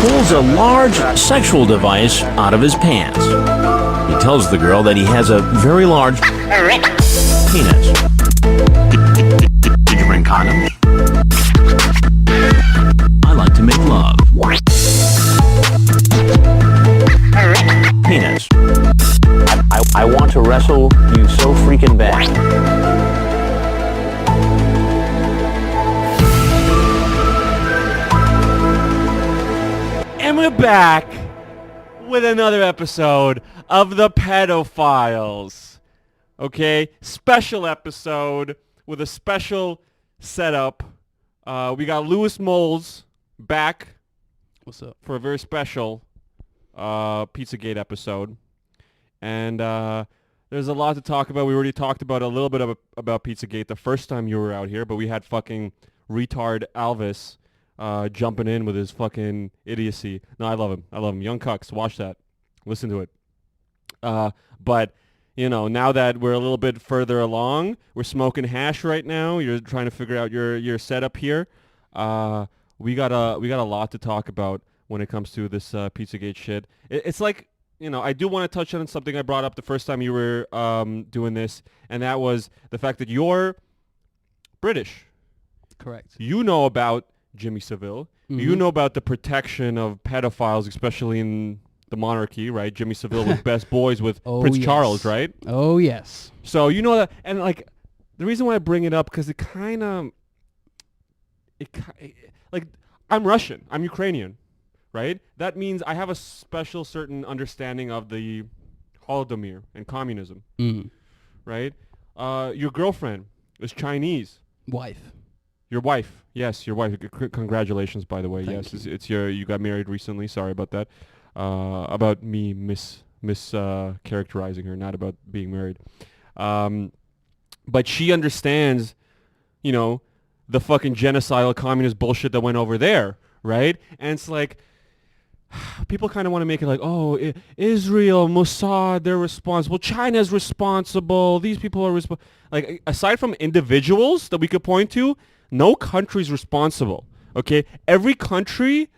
pulls a large sexual device out of his pants. He tells the girl that he has a very large penis. Did you bring condoms? I like to make love. Penis. I want to wrestle you so freaking bad. And we're back with another episode of the Ped-O Files. Okay, special episode with a special setup. We got Moulds back. What's up? For a very special Pizzagate episode. And there's a lot to talk about. We already talked about a little bit about Pizzagate the first time you were out here, but we had fucking retard Alvis jumping in with his fucking idiocy. No, I love him. I love him. Young Cucks. Watch that. Listen to it. But, you know, now that we're a little bit further along, we're smoking hash right now. You're trying to figure out your setup here. We got a lot to talk about when it comes to this Pizzagate shit. It's like, you know, I do want to touch on something I brought up the first time you were doing this, and that was the fact that you're British. Correct. You know about Jimmy Savile. Mm-hmm. You know about the protection of pedophiles, especially in the monarchy, right? Jimmy Savile was best boys with Prince Charles, right? Oh, yes. So you know that, and like, the reason why I bring it up, because it kind of, like, I'm Russian. I'm Ukrainian, right? That means I have a special certain understanding of the Holodomor and communism, right? Your girlfriend is Chinese. Wife. Your wife, yes, your wife. Congratulations, by the way. Thank yes, it's you got married recently. Sorry about that. About me characterizing her, not about being married. But she understands, you know, the fucking genocidal communist bullshit that went over there, right? And it's like, people kind of want to make it like, oh, Israel, Mossad, they're responsible. China's responsible. These people are responsible. Like, aside from individuals that we could point to, no country's responsible, okay? Every country,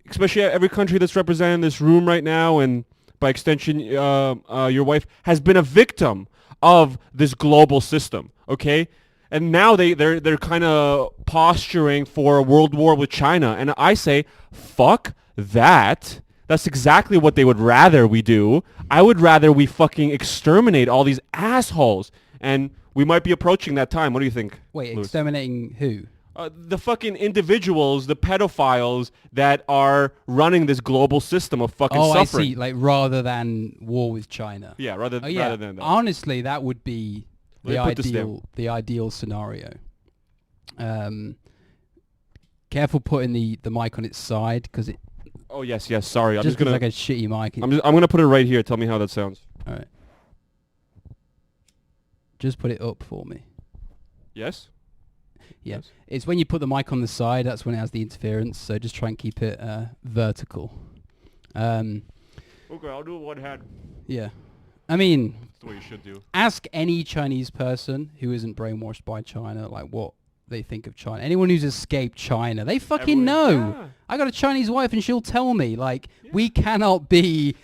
especially every country that's represented in this room right now, and by extension, your wife, has been a victim of this global system, okay? And now they're kind of posturing for a world war with China. And I say, fuck that. That's exactly what they would rather we do. I would rather we fucking exterminate all these assholes. And we might be approaching that time. What do you think? Wait, Louis? exterminating who? The fucking individuals, the pedophiles that are running this global system of fucking suffering. I see. Like, rather than war with China. Yeah, rather than that. Honestly, that would be the ideal scenario. Careful putting the mic on its side, because it. Oh yes. Sorry, I'm just gonna like a shitty mic. I'm gonna put it right here. Tell me how that sounds. All right. Just put it up for me. Yes. Yeah. Yes. It's when you put the mic on the side, that's when it has the interference. So just try and keep it vertical. Okay, I'll do it one hand. Yeah. I mean, that's the way you should do. Ask any Chinese person who isn't brainwashed by China, like, what they think of China. Anyone who's escaped China, they fucking know. Yeah. I got a Chinese wife and she'll tell me, like, we cannot be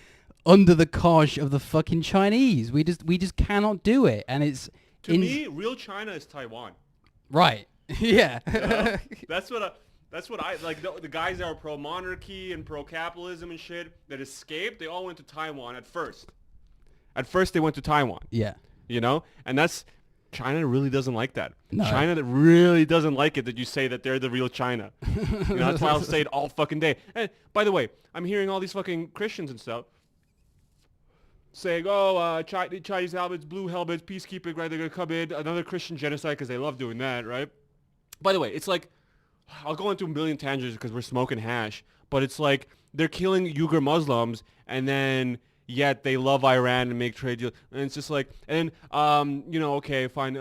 under the cosh of the fucking Chinese. We just cannot do it. And it's... To me, real China is Taiwan. Right. Yeah. That's what I like. The guys that are pro-monarchy and pro-capitalism and shit that escaped, they all went to Taiwan at first. At first, they went to Taiwan. Yeah. You know? And that's... China really doesn't like that. No. China that really doesn't like it that you say that they're the real China. You know, that's why I'll say it all fucking day. And by the way, I'm hearing all these fucking Christians and stuff saying, Chinese helmets, blue helmets, peacekeeping, right? They're going to come in, another Christian genocide because they love doing that, right? By the way, it's like, I'll go into a million tangents because we're smoking hash, but it's like they're killing Uyghur Muslims and then yet they love Iran and make trade deals. And it's just like, and okay, fine,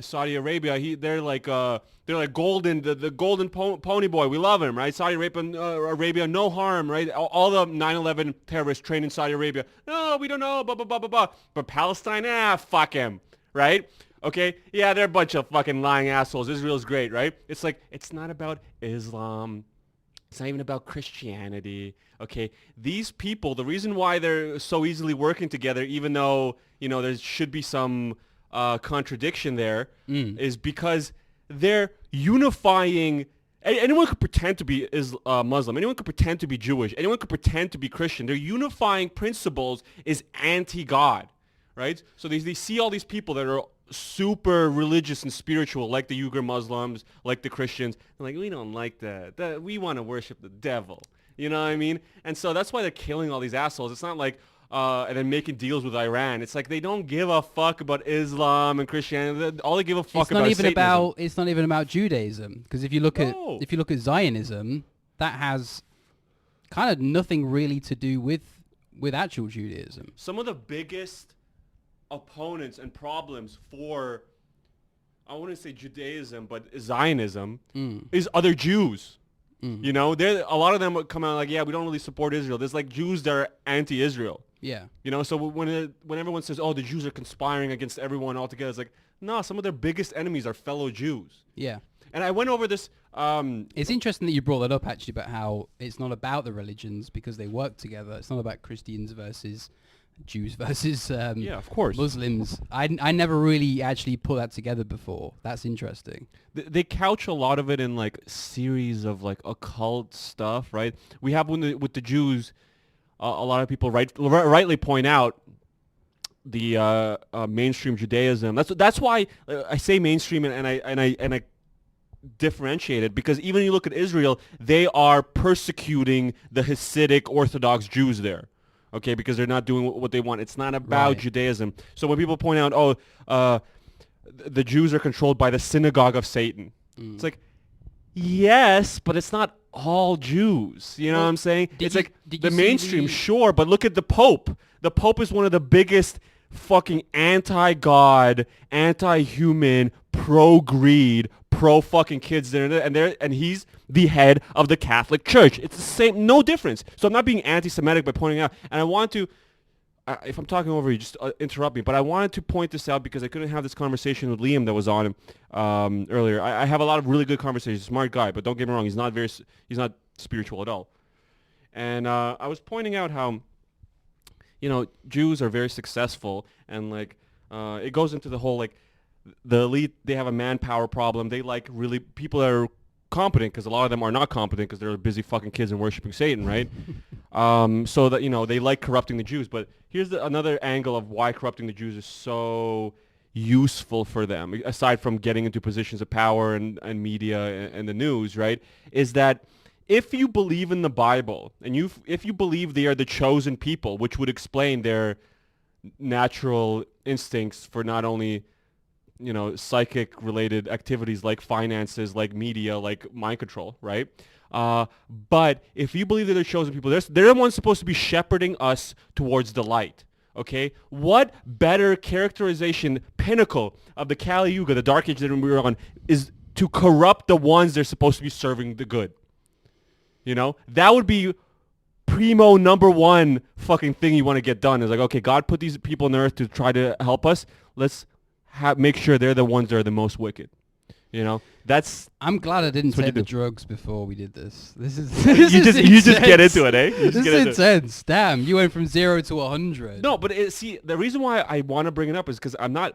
Saudi Arabia, they're like golden, the golden pony boy. We love him, right? Saudi Arabia, no harm, right? All the 9/11 terrorists trained in Saudi Arabia. No, we don't know, blah, blah, blah, blah, blah. But Palestine, fuck him, right? Okay, yeah, they're a bunch of fucking lying assholes. Israel's great, right? It's like, it's not about Islam. It's not even about Christianity. Okay, these people, the reason why they're so easily working together, even though there should be some contradiction there, is because they're unifying. Anyone could pretend to be Muslim. Anyone could pretend to be Jewish. Anyone could pretend to be Christian. Their unifying principles is anti-God, right? So they see all these people that are super religious and spiritual, like the Uyghur Muslims, like the Christians. They're like, we don't like that. We want to worship the devil. You know what I mean? And so that's why they're killing all these assholes. It's not like, and then making deals with Iran. It's like they don't give a fuck about Islam and Christianity. All they give a fuck about is Satanism. It's not even about Judaism, because if you look at Zionism, that has kind of nothing really to do with actual Judaism. Some of the biggest opponents and problems for, I wouldn't say Judaism, but Zionism is other Jews. A lot of them would come out like, yeah, we don't really support Israel. There's like Jews that are anti-Israel. Yeah. So when everyone says, oh, the Jews are conspiring against everyone altogether, it's like, no, some of their biggest enemies are fellow Jews. Yeah. And I went over this. It's interesting that you brought that up, actually, about how it's not about the religions because they work together. It's not about Christians versus Jews versus yeah, of course, Muslims. I never really actually put that together before. That's interesting. They couch a lot of it in like series of like occult stuff, right? We have with the Jews, a lot of people rightly point out the mainstream Judaism. That's why I say mainstream and I differentiate it, because even when you look at Israel, they are persecuting the Hasidic Orthodox Jews there. Okay, because they're not doing what they want. It's not about Judaism. So when people point out, the Jews are controlled by the synagogue of Satan, it's like, yes, but it's not all Jews. You know what I'm saying? It's like the mainstream, sure, but look at the Pope. The Pope is one of the biggest fucking anti-God, anti-human, pro-greed, pro-fucking kids there, and he's the head of the Catholic Church. It's the same, no difference. So I'm not being anti-Semitic by pointing out, and I want to, if I'm talking over you, just interrupt me, but I wanted to point this out because I couldn't have this conversation with Liam that was on earlier. I have a lot of really good conversations, smart guy, but don't get me wrong, he's not spiritual at all. And I was pointing out how, Jews are very successful, and like it goes into the whole like the elite, they have a manpower problem. They like really people that are competent, because a lot of them are not competent because they're busy fucking kids and worshiping Satan, right? So that, they like corrupting the Jews. But here's another angle of why corrupting the Jews is so useful for them, aside from getting into positions of power and media and the news, right? Is that if you believe in the Bible, and if you believe they are the chosen people, which would explain their natural instincts for not only psychic related activities like finances, like media, like mind control, right? But if you believe that they're chosen people, they're the ones supposed to be shepherding us towards the light. Okay? What better characterization, pinnacle of the Kali Yuga, the dark age that we were on, is to corrupt the ones they're supposed to be serving the good. That would be primo number one fucking thing you want to get done. Is like, okay, God put these people on earth to try to help us. Let's make sure they're the ones that are the most wicked. That's. I'm glad I didn't take the drugs before we did this. This is. You just get into it, eh? This is intense. Damn, you went from 0 to 100. No, but see, the reason why I want to bring it up is because I'm not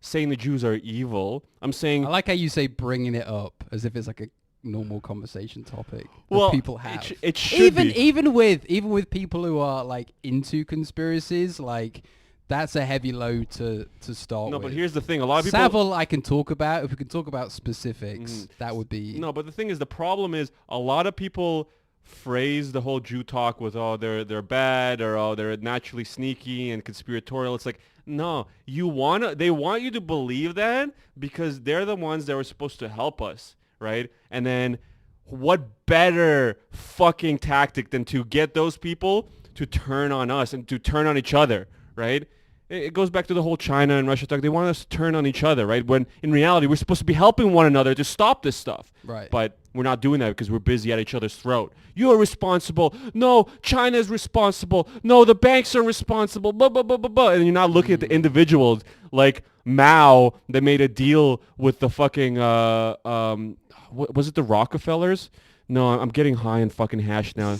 saying the Jews are evil. I'm saying. I like how you say bringing it up as if it's like a normal conversation topic that people have. It should be. Even with people who are like into conspiracies, like. That's a heavy load to start with. No, but here's the thing. A lot of people... Savile I can talk about. If we can talk about specifics, that would be... No, but the thing is, the problem is a lot of people phrase the whole Jew talk with, oh, they're bad, or oh, they're naturally sneaky and conspiratorial. It's like, no, they want you to believe that because they're the ones that were supposed to help us, right? And then what better fucking tactic than to get those people to turn on us and to turn on each other, right? It goes back to the whole China and Russia talk. They want us to turn on each other, right? When in reality, we're supposed to be helping one another to stop this stuff. Right. But we're not doing that because we're busy at each other's throat. You're responsible. No, China's responsible. No, the banks are responsible. Blah, blah, blah, blah, blah. And you're not looking at the individuals like Mao that made a deal with the fucking, what was it, the Rockefellers? No, I'm getting high and fucking hash now.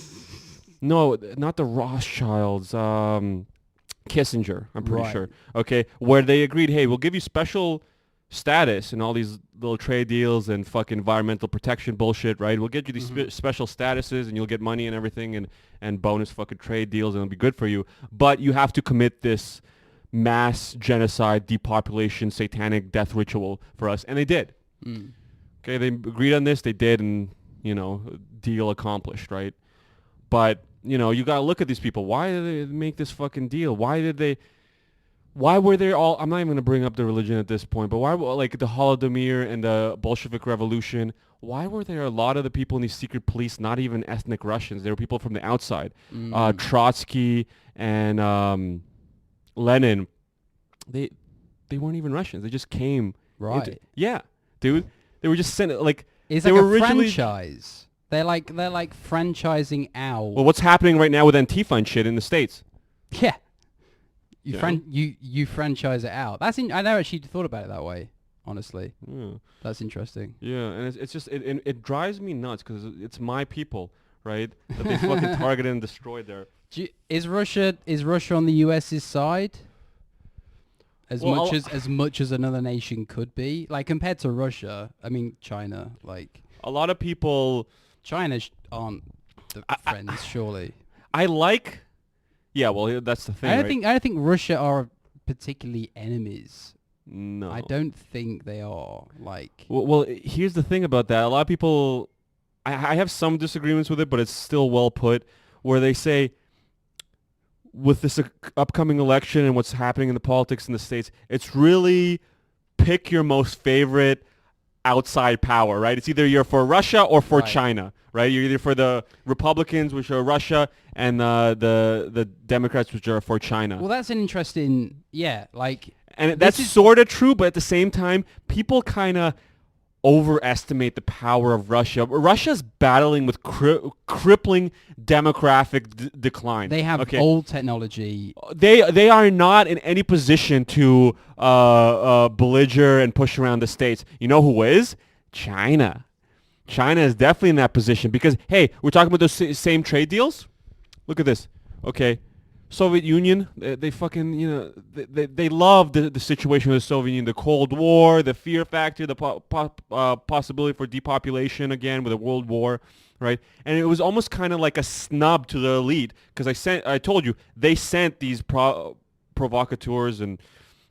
No, not the Rothschilds. Kissinger, I'm pretty sure. Okay, where they agreed, hey, we'll give you special status and all these little trade deals and fucking environmental protection bullshit, right? We'll get you these special statuses and you'll get money and everything and bonus fucking trade deals and it'll be good for you. But you have to commit this mass genocide, depopulation, satanic death ritual for us. And they did. Okay, they agreed on this, they did, and, you know, deal accomplished, right? But, you know, you gotta look at these people. Why did they make this fucking deal? Why were they all, I'm not even gonna bring up the religion at this point, but why, like, the Holodomor and the Bolshevik Revolution, why were there a lot of the people in these secret police not even ethnic Russians? They were people from the outside. Trotsky and Lenin, they weren't even Russians. They just came. Right. Yeah, dude. They were just sent, like, it's they like were a originally franchise. They're like franchising out. Well, what's happening right now with Antifa and shit in the States? Yeah. You You franchise it out. I never actually thought about it that way, honestly. Yeah. That's interesting. Yeah, and it's just it drives me nuts because it's my people, right? That they fucking targeted and destroyed there. Is Russia on the US's side? As much as another nation could be, like compared to Russia. I mean, China. Like a lot of people, China aren't the friends, surely. I like. Yeah, well, that's the thing. I don't think Russia are particularly enemies. No, I don't think they are. Like, well, here's the thing about that. A lot of people, I have some disagreements with it, but it's still well put. Where they say, with this upcoming election and what's happening in the politics in the States, it's really pick your most favorite outside power, right? It's either you're for Russia or for China, right? You're either for the Republicans, which are Russia, and the Democrats, which are for China. Well, that's an interesting, like... And that's sort of true, but at the same time, people kind of overestimate the power of Russia. Russia's battling with crippling demographic decline. They have old technology. They are not in any position to belliger and push around the States. You know who is? China. China is definitely in that position because, hey, we're talking about those same trade deals. Look at this. Okay. Soviet Union, they fucking, you know, they love the situation with the Soviet Union, the Cold War, the fear factor, the possibility for depopulation again with a world war, right? And it was almost kind of like a snub to the elite because I told you, they sent these provocateurs and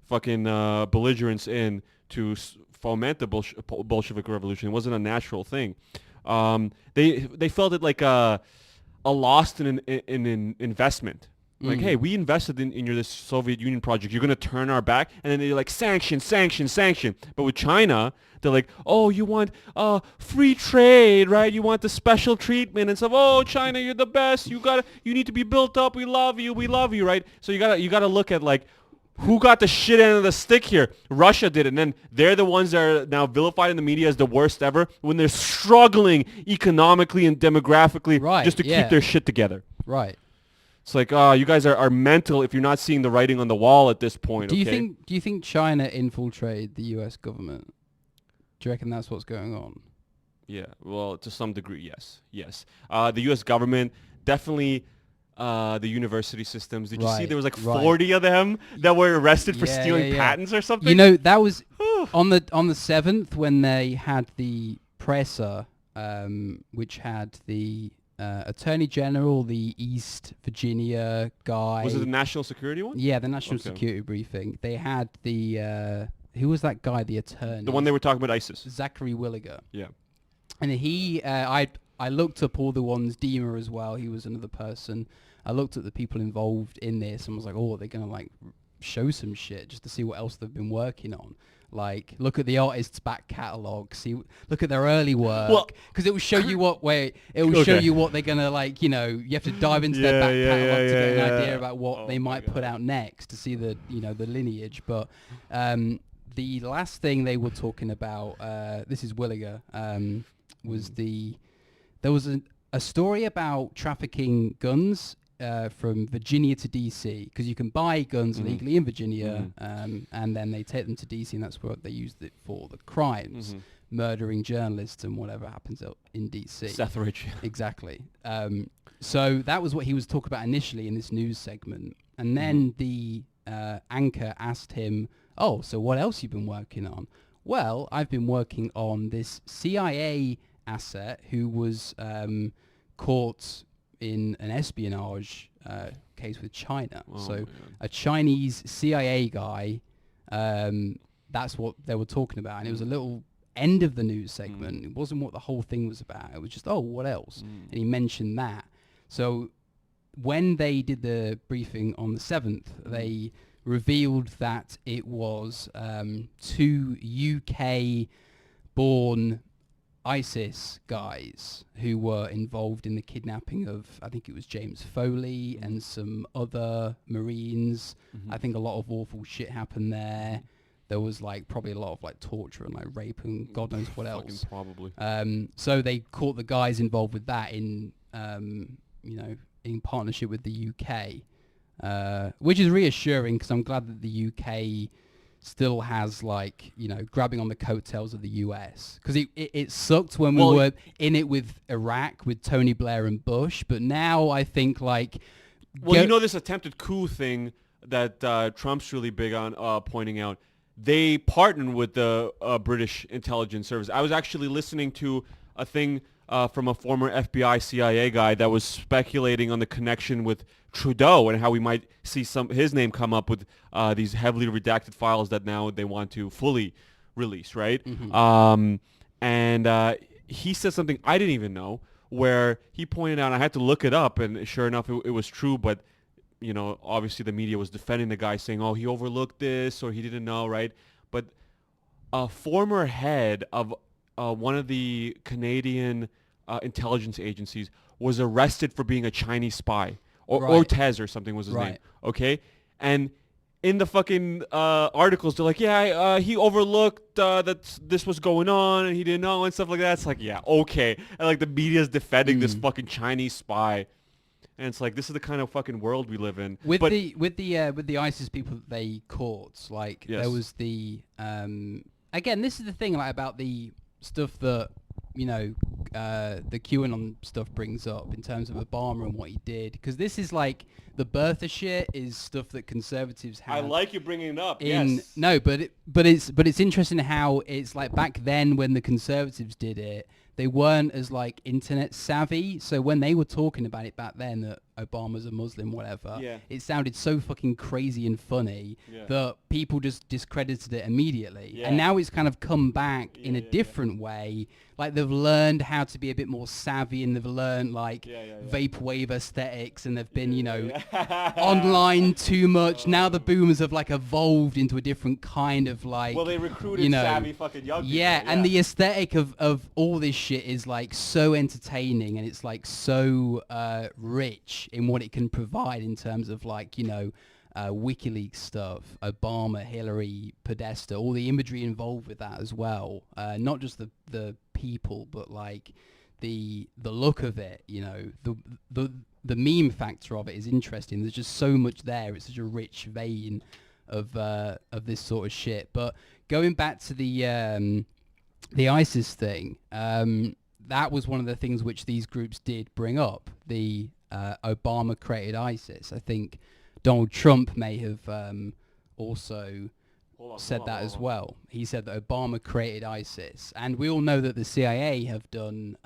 fucking belligerents in to foment the Bolshevik Revolution. It wasn't a natural thing. They felt it like a lost in an investment. Like, hey, we invested in this Soviet Union project. You're going to turn our back? And then they're like, sanction. But with China, they're like, oh, you want free trade, right? You want the special treatment and stuff. Oh, China, you're the best. You need to be built up. We love you, right? So you gotta look at, like, who got the shit end of the stick here? Russia did it. And then they're the ones that are now vilified in the media as the worst ever when they're struggling economically and demographically just to keep their shit together. Right. It's like, you guys are mental if you're not seeing the writing on the wall at this point. Do you think China infiltrated the U.S. government? Do you reckon that's what's going on? Yeah, well, to some degree, yes. The U.S. government, definitely the university systems. Did you see there was like 40 of them that were arrested for stealing patents or something? You know, that was on the 7th when they had the presser, which had the... Attorney General, the East Virginia guy. Was it the national security one? Yeah, the national security briefing. They had the who was that guy? The attorney. The one they were talking about ISIS. Zachary Williger. Yeah. And he, I looked up all the ones. Dima as well. He was another person. I looked at the people involved in this and was like, oh, they're gonna like show some shit just to see what else they've been working on. Like, look at the artist's back catalogue. Look at their early work, because it will show you show you what they're gonna, like. You know, you have to dive into their back catalogue to get an idea about what they might put out next to see the the lineage. But the last thing they were talking about, this is Williger, was there was a story about trafficking guns. From Virginia to DC, because you can buy guns legally in Virginia, and then they take them to DC, and that's what they used it for, the crimes. murdering journalists and whatever happens out in DC. Seth Rich. Exactly. So that was what he was talking about initially in this news segment. And then the anchor asked him, oh, so what else you've been working on? Well, I've been working on this CIA asset who was caught in an espionage case with China. So a Chinese CIA guy, that's what they were talking about. And it was a little end of the news segment. It wasn't what the whole thing was about. It was just, oh, what else? And he mentioned that. So when they did the briefing on the 7th, they revealed that it was 2 UK-born ISIS guys who were involved in the kidnapping of, I think it was James Foley and some other Marines. I think a lot of awful shit happened there. There was probably a lot of torture and rape and God knows what else. Probably. So they caught the guys involved with that in in partnership with the UK, which is reassuring because I'm glad that the UK still has grabbing on the coattails of the US, because it sucked when we were in it with Iraq with Tony Blair and Bush, but now I think this attempted coup thing that Trump's really big on pointing out, they partnered with the British intelligence service. I was actually listening to a thing from a former FBI CIA guy that was speculating on the connection with Trudeau and how we might see his name come up with these heavily redacted files that now they want to fully release, right? And he said something I didn't even know, where he pointed out, I had to look it up, and sure enough, it was true, but obviously the media was defending the guy, saying, oh, he overlooked this or he didn't know, right? But a former head of one of the Canadian intelligence agencies was arrested for being a Chinese spy. Ortez or something was his name. Okay? And in the fucking articles, they're like, he overlooked that this was going on and he didn't know and stuff like that. It's like, yeah, okay. And the media's defending this fucking Chinese spy. And it's like, this is the kind of fucking world we live in. With the ISIS people that they caught, there was the again, this is the thing about the stuff that the QAnon stuff brings up in terms of Obama and what he did, because this is the birther shit is stuff that conservatives have. I like you bringing it up. Yes. No, but it's interesting how it's back then when the conservatives did it, they weren't as internet savvy. So when they were talking about it back then, that Obama's a Muslim, whatever, it sounded so fucking crazy and funny that people just discredited it immediately. And now it's kind of come back in a different way. They've learned how to be a bit more savvy, and they've learned vaporwave aesthetics, and they've been online too much. Now the boomers have evolved into a different kind of they recruited savvy fucking young people. And the aesthetic of all this shit is so entertaining, and it's so rich in what it can provide in terms of WikiLeaks stuff, Obama, Hillary, Podesta, all the imagery involved with that as well. Not just the people, but the look of it. The meme factor of it is interesting. There's just so much there. It's such a rich vein of this sort of shit. But going back to the ISIS thing, that was one of the things which these groups did bring up. The Obama created ISIS. I think Donald Trump may have also said that as well. He said that Obama created ISIS, and we all know that the CIA have done,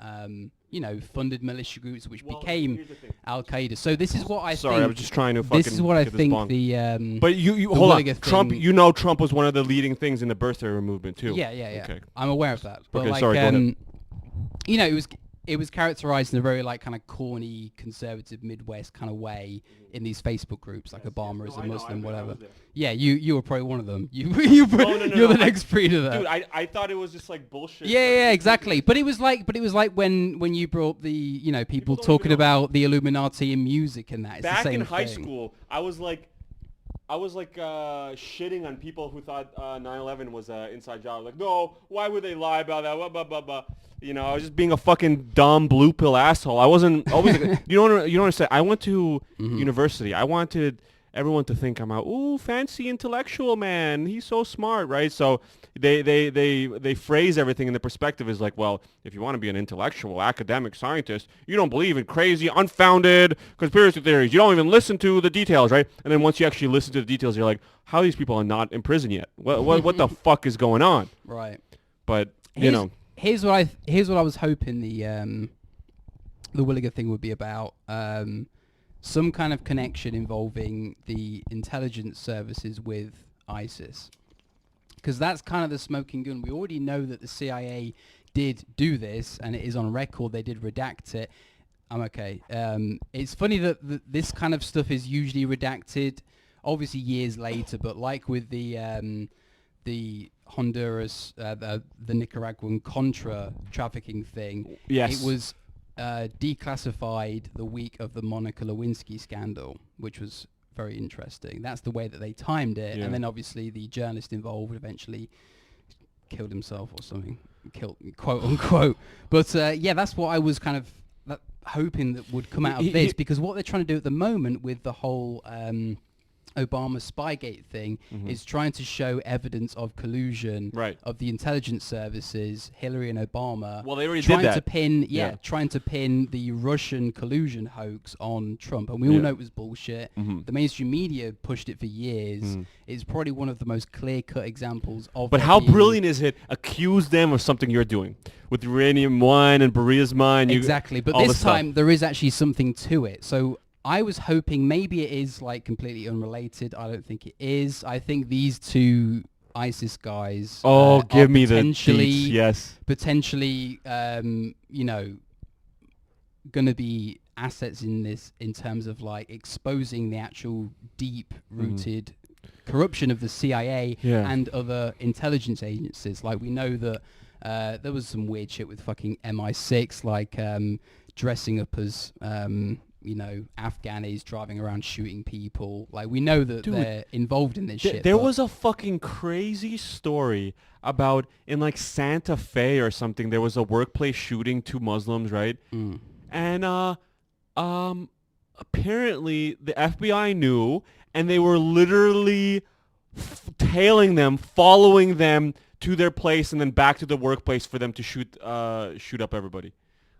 funded militia groups which became Al Qaeda. So this is what I think. Sorry, I was just trying to fucking. This is what I think. But you hold on. Trump, Trump was one of the leading things in the birther movement too. Yeah. Okay. I'm aware of that. But okay, sorry. Go ahead. It was characterized in a very kind of corny, conservative Midwest kind of way in these Facebook groups, Obama is a Muslim, whatever. Yeah, you were probably one of them. You're the next breed of that. Dude, I thought it was just bullshit. Yeah, exactly. But it was like when you brought up the people talking about the Illuminati in music and that. It's Back the same in high thing. school, I was shitting on people who thought 9/11 was an inside job. No, why would they lie about that? Blah, blah, blah, blah. I was just being a fucking dumb blue pill asshole. I wasn't always. You don't understand. I went to university. I wanted everyone to think I'm a fancy intellectual man. He's so smart, right? So they phrase everything in the perspective is like, well, if you want to be an intellectual academic scientist, you don't believe in crazy, unfounded conspiracy theories. You don't even listen to the details, right? And then once you actually listen to the details, you're like, how these people are not in prison yet? What the fuck is going on? Right. But here's what I was hoping the Williger thing would be about. Some kind of connection involving the intelligence services with ISIS. Because that's kind of the smoking gun. We already know that the CIA did do this, and it is on record. They did redact it. I'm okay. It's funny that this kind of stuff is usually redacted, obviously years later, but like with the Honduras, the Nicaraguan Contra trafficking thing, yes. It was declassified the week of the Monica Lewinsky scandal, which was very interesting. That's the way that they timed it, and then obviously the journalist involved eventually killed himself or something, killed quote unquote. But that's what I was kind of hoping that would come out of this, because what they're trying to do at the moment with the whole Obama Spygate thing is trying to show evidence of collusion of the intelligence services, Hillary and Obama. Well, they already did that. Trying to pin the Russian collusion hoax on Trump. And we all know it was bullshit. The mainstream media pushed it for years. It's probably one of the most clear-cut examples of... But how brilliant is it? Accuse them of something you're doing. With uranium wine and Berea's mine. Exactly. But this time, there is actually something to it. So... I was hoping maybe it is like completely unrelated. I don't think it is. I think these two ISIS guys give me the deets, yes. Potentially, going to be assets in this in terms of like exposing the actual deep-rooted corruption of the CIA and other intelligence agencies. Like we know that there was some weird shit with fucking MI6, like dressing up as... Afghanis driving around shooting people. Like, we know that they're involved in this shit. There was a fucking crazy story about, in like Santa Fe or something, there was a workplace shooting, 2 Muslims, right? And apparently the FBI knew, and they were literally tailing them, following them to their place and then back to the workplace for them to shoot up everybody.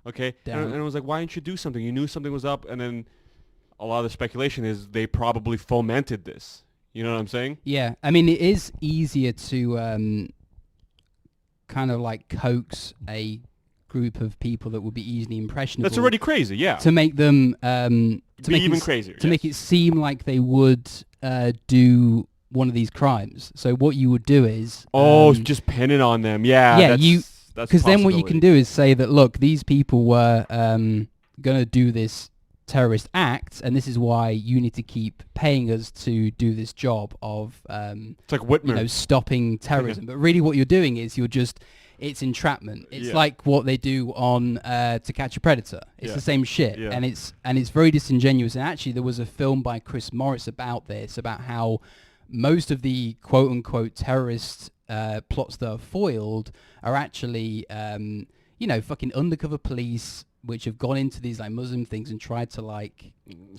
Okay, and I was like, why didn't you do something? You knew something was up, and then a lot of the speculation is they probably fomented this. You know what I'm saying? Yeah, I mean, it is easier to kind of like coax a group of people that would be easily impressionable. That's already crazy, yeah. To make them crazier. To make it seem like they would do one of these crimes. So what you would do is just pin it on them. Yeah. Because then what you can do is say that, look, these people were going to do this terrorist act, and this is why you need to keep paying us to do this job of it's like Whitmer. Stopping terrorism. But really what you're doing is it's entrapment. It's like what they do on To Catch a Predator. It's the same shit. Yeah. And it's very disingenuous. And actually there was a film by Chris Morris about this, about how most of the quote-unquote terrorist plots that are foiled are actually, fucking undercover police which have gone into these like Muslim things and tried to like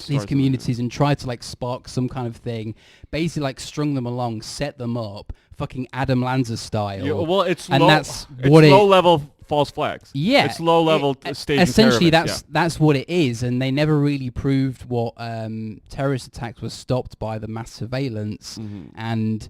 these communities and tried to like spark some kind of thing, basically like strung them along, set them up, fucking Adam Lanza style. Yeah, well, it's low level false flags. Yeah, it's low level staging. Essentially, that's what it is, and they never really proved what terrorist attacks were stopped by the mass surveillance and.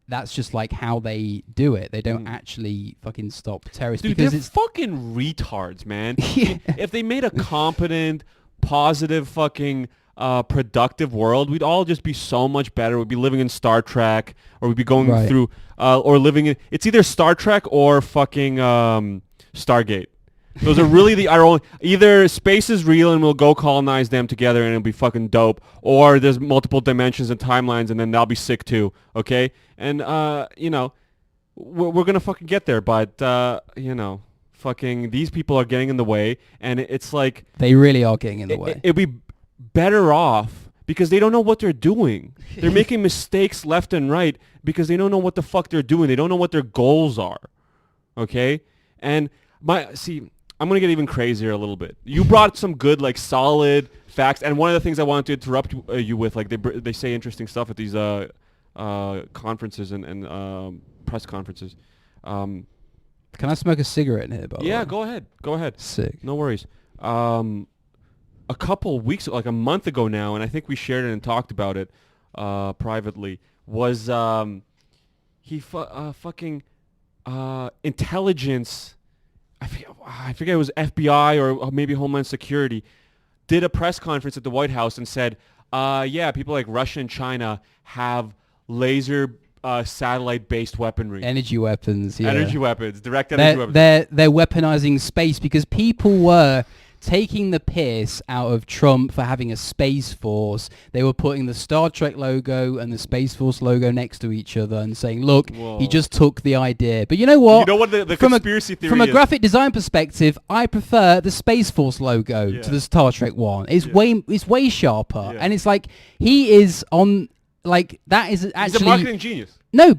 That's just like how they do it. They don't actually fucking stop terrorists. Dude, because they're fucking retards, man. If they made a competent, positive, fucking productive world, we'd all just be so much better. We'd be living in Star Trek, or we'd be going through, or living in... It's either Star Trek or fucking Stargate. Those are really our only... Either space is real and we'll go colonize them together and it'll be fucking dope, or there's multiple dimensions and timelines and then that'll be sick too, okay? And, we're going to fucking get there, but, fucking these people are getting in the way, and it's like... They really are getting in the way. It'd be better off because they don't know what they're doing. They're making mistakes left and right because they don't know what the fuck they're doing. They don't know what their goals are, okay? And I'm going to get even crazier a little bit. You brought some good, like, solid facts. And one of the things I wanted to interrupt you with, like they say interesting stuff at these conferences and press conferences. Can I smoke a cigarette in here, by the way? Yeah, go ahead. Sick. No worries. A couple weeks, like a month ago now, and I think we shared it and talked about it privately, was fucking intelligence, I forget it was FBI or maybe Homeland Security, did a press conference at the White House and said, yeah, people like Russia and China have laser satellite-based weaponry. Energy weapons, yeah. Energy weapons, direct energy weapons. They're weaponizing space because people were taking the piss out of Trump for having a Space Force. They were putting the Star Trek logo and the Space Force logo next to each other and saying, look, he just took the idea. But you know what? You know what the conspiracy theory is? From a graphic design perspective, I prefer the Space Force logo to the Star Trek one. It's way sharper. Yeah. And it's like, he is on... Like, that is actually... He's a marketing genius. No,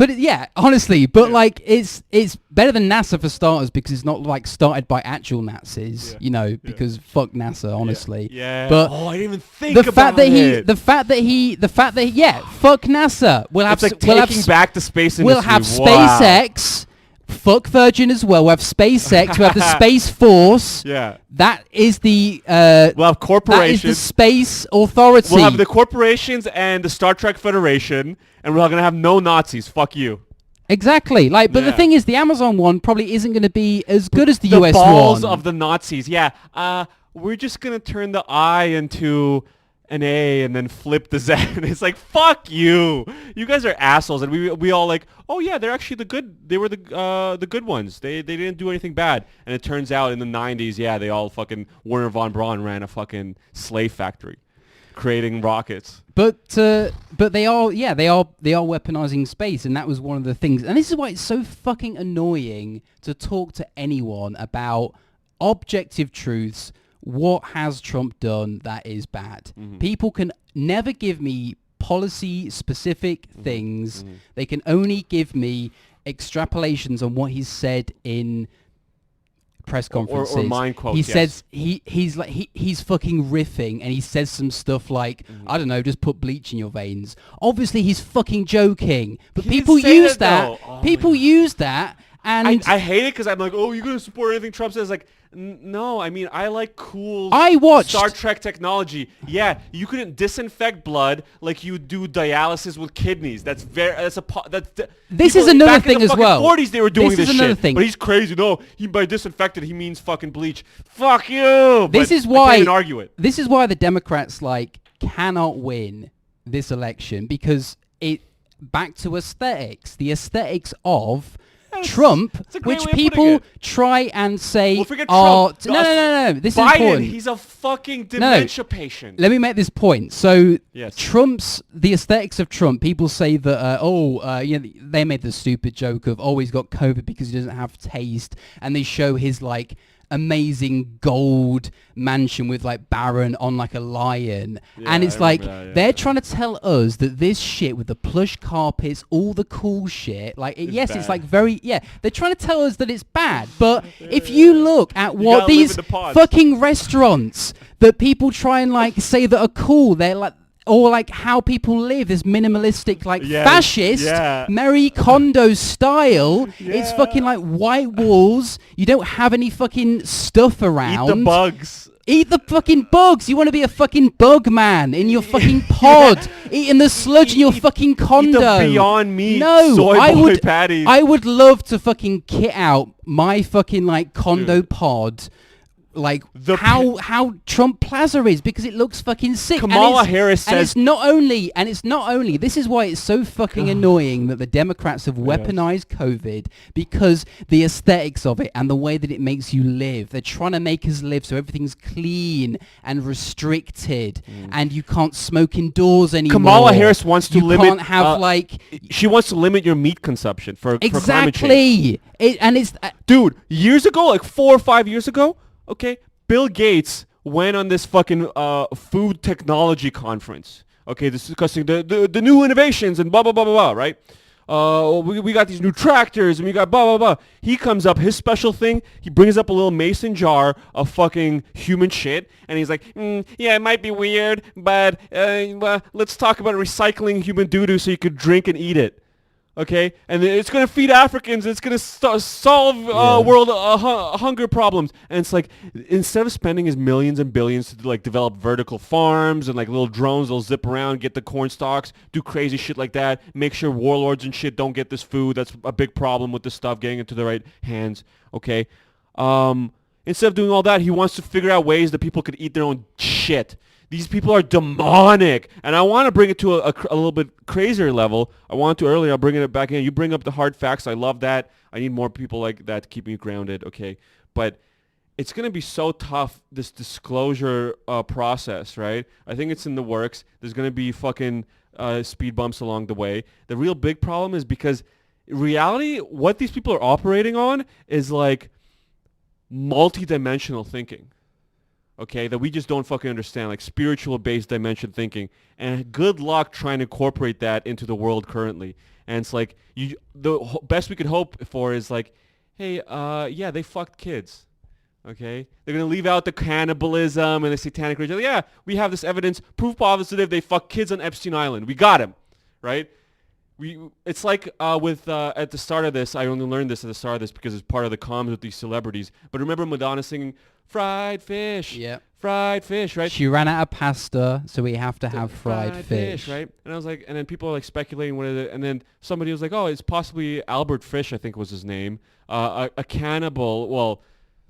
yeah, honestly, like it's better than NASA for starters because it's not like started by actual Nazis, because fuck NASA, honestly. Yeah. But I didn't even think about it. The fact that he, fuck NASA. We'll have it's like taking back the space industry. We'll have SpaceX. Fuck Virgin as well. We have SpaceX. We have the Space Force. Yeah. That is the... we'll have corporations. That is the Space Authority. We'll have the corporations and the Star Trek Federation, and we're going to have no Nazis. Fuck you. Exactly. But the thing is, the Amazon one probably isn't going to be as good as the US one. The balls of the Nazis. Yeah. We're just going to turn the I into an A and then flip the Z. And it's like, fuck you. You guys are assholes. And we all like, oh yeah, they're actually the good. They were the good ones. They didn't do anything bad. And it turns out in the 90s, yeah, they all fucking Werner von Braun ran a fucking slave factory, creating rockets. But they are weaponizing space, and that was one of the things. And this is why it's so fucking annoying to talk to anyone about objective truths. What has Trump done that is bad? Mm-hmm. People can never give me policy-specific things. Mm-hmm. They can only give me extrapolations on what he's said in press conferences. Or mind quotes. He says he's fucking riffing, and he says some stuff like, I don't know, just put bleach in your veins. Obviously, he's fucking joking, but people use that. People use that. And I hate it because I'm like, oh, you're going to support anything Trump says? Like, no, I mean, I like cool Star Trek technology. Yeah, you couldn't disinfect blood like you do dialysis with kidneys. This is another thing as well. In the 40s they were doing this shit. Thing. But he's crazy. No, by disinfected he means fucking bleach. Fuck you. This is why I can't even argue it. This is why the Democrats cannot win this election, because back to aesthetics. The aesthetics of Trump, which people try and say No. This Biden, is important. He's a fucking dementia patient. Let me make this point. So, yes. The aesthetics of Trump, people say that, they made the stupid joke of, he's got COVID because he doesn't have taste, and they show his, amazing gold mansion with Baron on a lion, and it's they're trying to tell us that this shit with the plush carpets, all the cool shit, it's very they're trying to tell us that it's bad, but if you look at what these fucking restaurants that people try and say that are cool, they're or how people live, this minimalistic, fascist, Marie Kondo style. Yeah. It's fucking white walls. You don't have any fucking stuff around. Eat the bugs. Eat the fucking bugs. You want to be a fucking bug man in your fucking pod, eating the sludge in your fucking condo. Eat the Beyond Meat patties. I would love to fucking kit out my fucking condo pod. How Trump Plaza is, because it looks fucking sick. Kamala Harris says, and it's not only. This is why it's so fucking annoying that the Democrats have weaponized COVID, because the aesthetics of it and the way that it makes you live. They're trying to make us live so everything's clean and restricted, and you can't smoke indoors anymore. Kamala Harris wants to limit. You can't have she wants to limit your meat consumption for climate change. Dude, years ago, 4 or 5 years ago. Okay, Bill Gates went on this fucking food technology conference. Okay, discussing the new innovations and blah, blah, blah, blah, blah, right? we got these new tractors and we got blah, blah, blah. He comes up, his special thing, he brings up a little mason jar of fucking human shit. And he's like, yeah, it might be weird, but well, let's talk about recycling human doo-doo so you could drink and eat it. Okay, and it's gonna feed Africans. It's gonna solve world hunger problems. And it's like, instead of spending his millions and billions to like develop vertical farms and like little drones that'll zip around, get the corn stalks, do crazy shit like that, make sure warlords and shit don't get this food. That's a big problem with this stuff getting into the right hands. Okay, instead of doing all that, he wants to figure out ways that people could eat their own shit. These people are demonic, and I want to bring it to a little bit crazier level. I wanted to earlier. I'll bring it back in. You bring up the hard facts. I love that. I need more people like that to keep me grounded, okay? But it's going to be so tough, this disclosure process, right? I think it's in the works. There's going to be fucking speed bumps along the way. The real big problem is because in reality, what these people are operating on is like multi-dimensional thinking. Okay, that we just don't fucking understand, like spiritual-based dimension thinking. And good luck trying to incorporate that into the world currently. And it's like, the best we could hope for is like, hey, yeah, they fucked kids. Okay? They're going to leave out the cannibalism and the satanic ritual. Yeah, we have this evidence, proof positive they fucked kids on Epstein Island. We got him, right? It's like with at the start of this, I only learned this at the start of this because it's part of the comms with these celebrities. But remember Madonna singing, fried fish. Yeah. Fried fish, right? She ran out of pasta, so we have to have fried fish. Right? And I was like, and then people are like speculating what is it, and then somebody was like, oh, it's possibly Albert Fish, I think was his name, a cannibal. Well,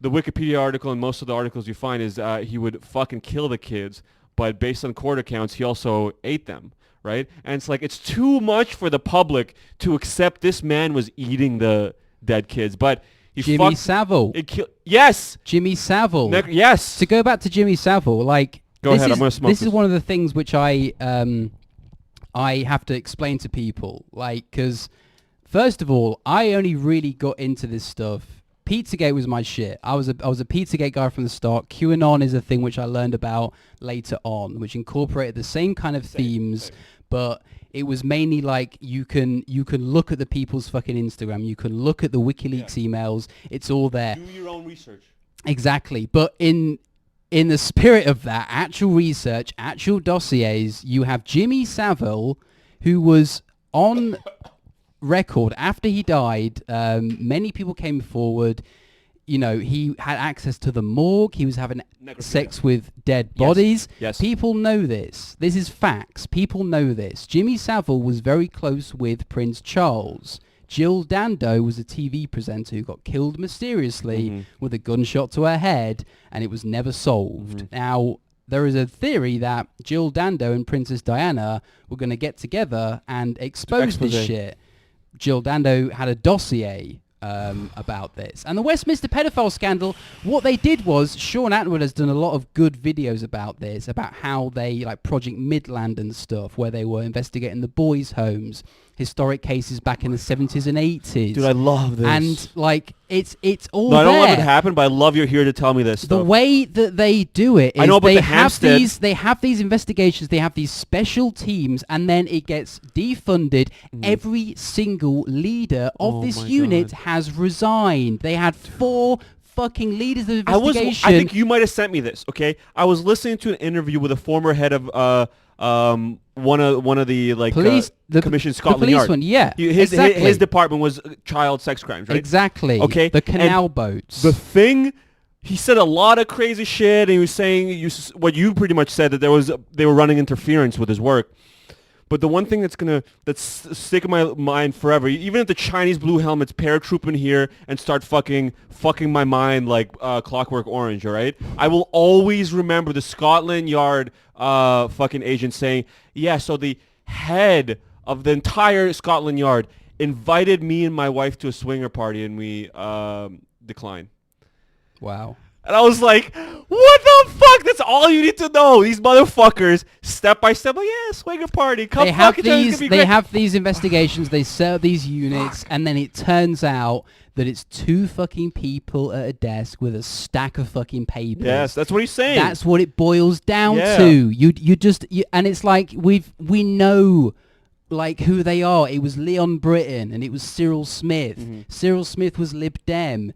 the Wikipedia article and most of the articles you find is he would fucking kill the kids, but based on court accounts, he also ate them. Right? And it's like, it's too much for the public to accept this man was eating the dead kids. But Jimmy Savile. Yes! Jimmy Savile. Yes! To go back to Jimmy Savile, like... Go ahead, I'm going to smoke this. This is one of the things which I have to explain to people. Like, because, first of all, I only really got into this stuff. Pizzagate was my shit. I was a Pizzagate guy from the start. QAnon is a thing which I learned about later on, which incorporated the same kind of themes, but it was mainly like you can look at the people's fucking Instagram, you can look at the WikiLeaks emails, it's all there. Do your own research. Exactly. But in the spirit of that, actual research, actual dossiers, you have Jimmy Savile, who was on record after he died. Many people came forward. You know, he had access to the morgue. He was having sex with dead bodies. Yes. People know this. This is facts. People know this. Jimmy Savile was very close with Prince Charles. Jill Dando was a TV presenter who got killed mysteriously with a gunshot to her head, and it was never solved. Now, there is a theory that Jill Dando and Princess Diana were going to get together and expose this shit. Jill Dando had a dossier about this. And the Westminster pedophile scandal, what they did was, Sean Atwood has done a lot of good videos about this, about how they, like Project Midland and stuff, where they were investigating the boys' homes, historic cases back in the 70s and 80s. Dude, I love this. And, like, it's all No, I don't there. love it happen, but I love you're here to tell me this stuff. The way that they do it is I know about they the have Hampstead. they have these investigations, they have these special teams, and then it gets defunded. Every single leader of this unit has resigned. They had 4 fucking leaders of investigation. I think you might have sent me this, okay? I was listening to an interview with a former head of one of the like Police, commission Scotland the police Yard. one, yeah. His department was child sex crimes, right? Exactly. Okay. The canal boats. The thing, he said a lot of crazy shit, and he was saying what you pretty much said, that they were running interference with his work. But the one thing that's stick in my mind forever, even if the Chinese blue helmets paratroop in here and start fucking my mind like Clockwork Orange, all right? I will always remember the Scotland Yard fucking agent saying, yeah, so the head of the entire Scotland Yard invited me and my wife to a swinger party, and we declined. Wow. And I was like, what the fuck? That's all you need to know. These motherfuckers, step by step, like, yeah, swinger party. Come fuck each other. It's gonna be great. They have these investigations, they set up these units, and then it turns out that it's 2 fucking people at a desk with a stack of fucking papers. Yes, that's what he's saying. That's what it boils down to. You just, and it's like we know. like who they are. It was Leon Britton and it was Cyril Smith. Cyril Smith was Lib Dem.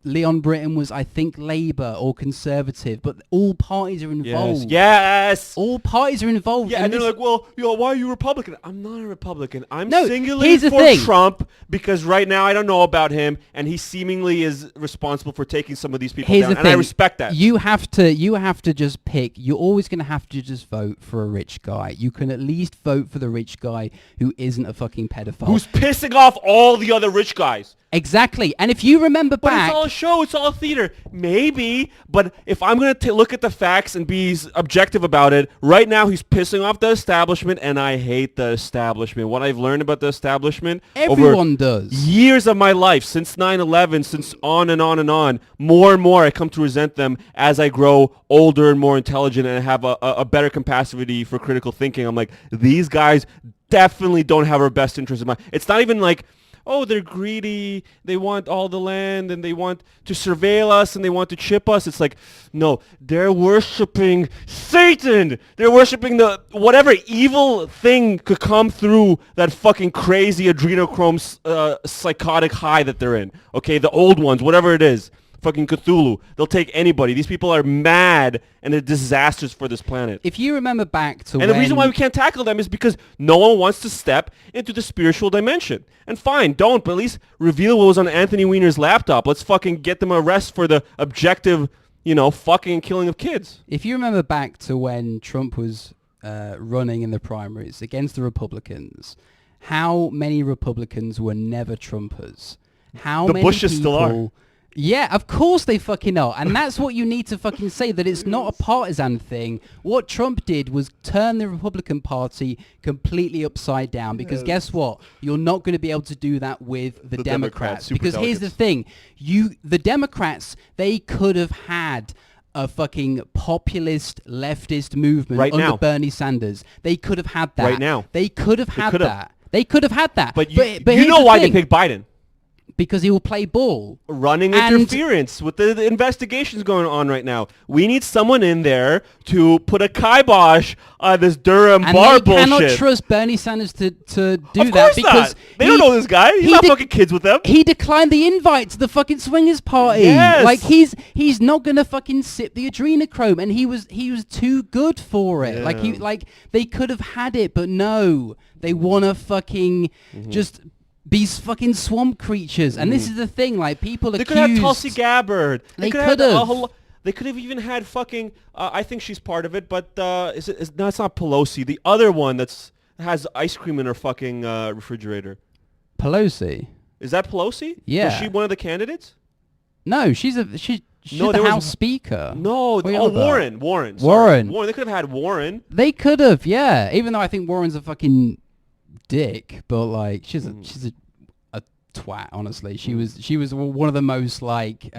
Leon Britton was, I think, Labour or Conservative, but all parties are involved. Yes. All parties are involved. Yeah, and they're like, well, why are you Republican? I'm not a Republican. I'm No, singularly here's the for thing. Trump because right now I don't know about him, and he seemingly is responsible for taking some of these people Here's down, the and I thing. respect that. You have to just pick. You're always going to have to just vote for a rich guy. You can at least vote for the rich guy who isn't a fucking pedophile. Who's pissing off all the other rich guys. Exactly. And if you remember But back... it's all a show. It's all a theater. Maybe. But if I'm going to look at the facts and be objective about it, right now he's pissing off the establishment, and I hate the establishment. What I've learned about the establishment Everyone over does. years of my life, since 9/11, since on and on and on, more and more I come to resent them as I grow older and more intelligent and have a better capacity for critical thinking. I'm like, these guys definitely don't have our best interest in mind. It's not even like... oh, they're greedy, they want all the land, and they want to surveil us, and they want to chip us. It's like, no, they're worshipping Satan. They're worshipping whatever evil thing could come through that fucking crazy adrenochrome psychotic high that they're in. Okay, the old ones, whatever it is. Fucking Cthulhu. They'll take anybody. These people are mad, and they're disasters for this planet. If you remember back to And the reason why we can't tackle them is because no one wants to step into the spiritual dimension. And fine, don't, but at least reveal what was on Anthony Weiner's laptop. Let's fucking get them arrested for the objective, fucking and killing of kids. If you remember back to when Trump was running in the primaries against the Republicans, how many Republicans were never Trumpers? How The many Bushes still are. people... Yeah, of course they fucking are. And that's what you need to fucking say, that it's not a partisan thing. What Trump did was turn the Republican Party completely upside down. Because guess what? You're not going to be able to do that with the Democrats. Because here's the thing. The Democrats, they could have had a fucking populist leftist movement right under now. Bernie Sanders. They could have had that. Right now. They could have had that. They could have had that. But you you know why they picked Biden. Because he will play ball. Running interference with the investigations going on right now. We need someone in there to put a kibosh on this Durham bar bullshit. And they cannot trust Bernie Sanders to do of that course because not. They don't know this guy. He's not fucking kids with them. He declined the invite to the fucking swingers party. Yes. Like he's not gonna fucking sip the adrenochrome, and he was too good for it. Yeah. Like they could have had it, but no, they wanna fucking just be fucking swamp creatures. And this is the thing, like people They accused... could have Tulsi Gabbard. They could have. They could have even had fucking... I think she's part of it, but no, it's not Pelosi. The other one has ice cream in her fucking refrigerator. Pelosi. Is that Pelosi? Yeah. Was she one of the candidates? No, she's the House Speaker. No. Warren. Warren. They could have had Warren. They could have, yeah. Even though I think Warren's a fucking dick, but like she's a twat. Honestly, she was one of the most like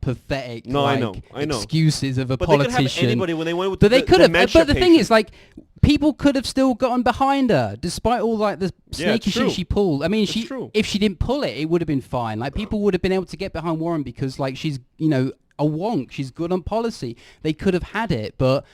pathetic. No, like, I know. Excuses of a but politician. They could have anybody when they went with but they could have. But the thing patient. is, like, people could have still gotten behind her despite all like the snaky shit she pulled. I mean, if she didn't pull it, it would have been fine. Like people would have been able to get behind Warren because like she's a wonk. She's good on policy. They could have had it, but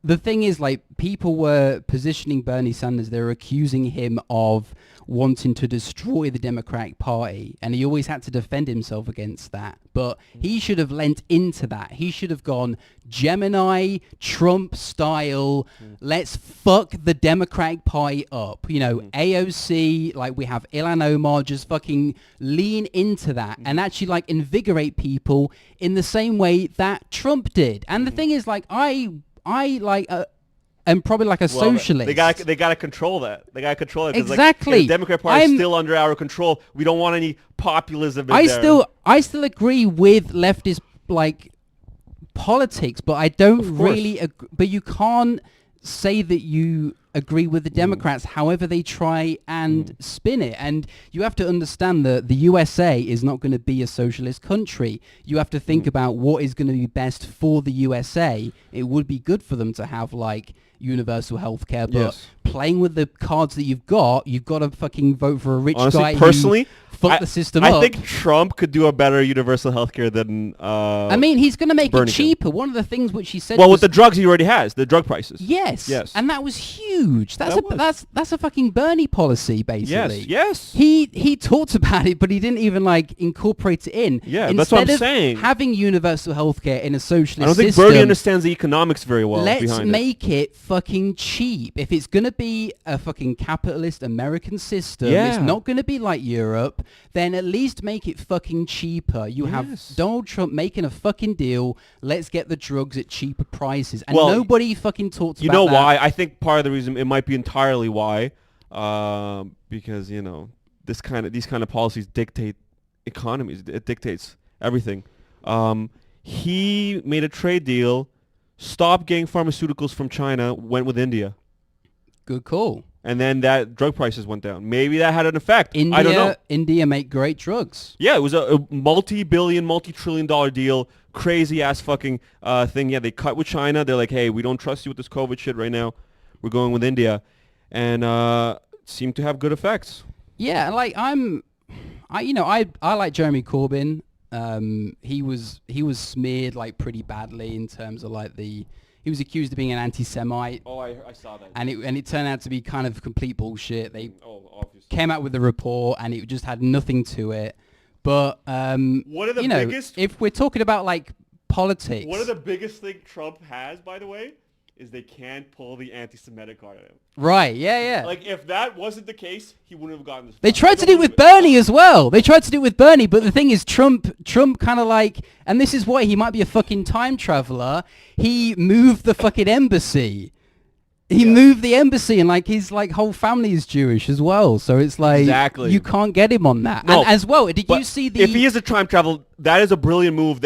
the thing is, like, people were positioning Bernie Sanders. They were accusing him of wanting to destroy the Democratic Party, and he always had to defend himself against that. But he should have lent into that. He should have gone Gemini, Trump style, let's fuck the Democratic Party up. AOC, like we have Ilhan Omar, just fucking lean into that and actually, like, invigorate people in the same way that Trump did. And the thing is, like, I like am probably like a socialist. They gotta control that. They gotta control it. Exactly. Like, the Democrat Party is still under our control. We don't want any populism. I still agree with leftist like politics, but I don't really. But you can't say that you agree with the Democrats, however they try and spin it. And you have to understand that the USA is not going to be a socialist country. You have to think about what is going to be best for the USA. It would be good for them to have like universal healthcare, but playing with the cards that you've got to fucking vote for a rich guy personally, fuck the system I up. think Trump could do a better universal healthcare than. I mean, he's going to make Bernie it cheaper. One of the things which he said. Well, was, with the drugs he already has, the drug prices. yes, and that was huge. That's a fucking Bernie policy, basically. Yes. He talked about it, but he didn't even like incorporate it in. Yeah, that's what I'm saying. Having universal healthcare in a socialist I don't think system, Bernie understands the economics very well. let's make it fucking cheap. If it's going to be a fucking capitalist American system, it's not going to be like Europe, then at least make it fucking cheaper. You have Donald Trump making a fucking deal. Let's get the drugs at cheaper prices. And nobody fucking talks about that. You know why? I think part of the reason, it might be entirely why, because, these kind of policies dictate economies. It dictates everything. He made a trade deal, stopped getting pharmaceuticals from China, went with India. Good call. And then that drug prices went down. Maybe that had an effect. I don't know. India make great drugs. Yeah, it was a multi-billion, multi-trillion-dollar deal. Crazy-ass fucking thing. Yeah, they cut with China. They're like, hey, we don't trust you with this COVID shit right now. We're going with India. And seemed to have good effects. Yeah, like I like Jeremy Corbyn. He was smeared like pretty badly in terms of like he was accused of being an anti-Semite. Oh, I saw that. And it turned out to be kind of complete bullshit. They obviously came out with the report and it just had nothing to it. But one of the biggest, if we're talking about like politics, one of the biggest thing Trump has, by the way, is they can't pull the anti-Semitic card out of him. Right, yeah. Like, if that wasn't the case, he wouldn't have gotten this. They tried to do it with Bernie as well. They tried to do it with Bernie, but the thing is, Trump kind of like, and this is why he might be a fucking time traveler, he moved the fucking embassy. He moved the embassy, and like his like whole family is Jewish as well. So it's like you can't get him on that. No, and as well, did you see the... If he is a time travel, that is a brilliant move.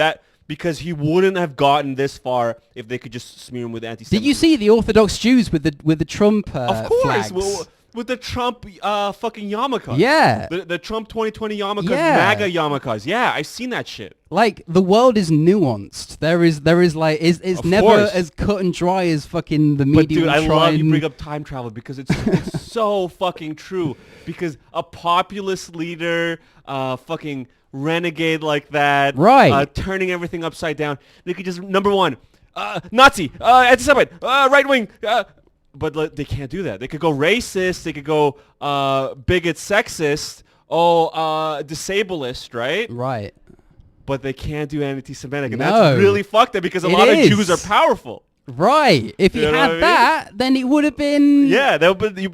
Because he wouldn't have gotten this far if they could just smear him with anti-Semitism. Did you see the Orthodox Jews with the Trump Of course, flags? With the Trump fucking yarmulkes. Yeah. The Trump 2020 yarmulkes, Yeah. MAGA yarmulkes. Yeah, I've seen that shit. Like, the world is nuanced. There is like, it's never course. as cut and dry as fucking the media. But dude, I try love you and- bring up time travel because it's so fucking true. Because a populist leader, fucking renegade like that, right, turning everything upside down. They could just, number one, Nazi, anti-Semite, right wing, but they can't do that. They could go racist, they could go bigot, sexist, disableist, right? Right. But they can't do anti-Semitic, and No. that's really fucked up because a lot of Jews are powerful. Right. If he had that, then it would have been... Yeah, that would be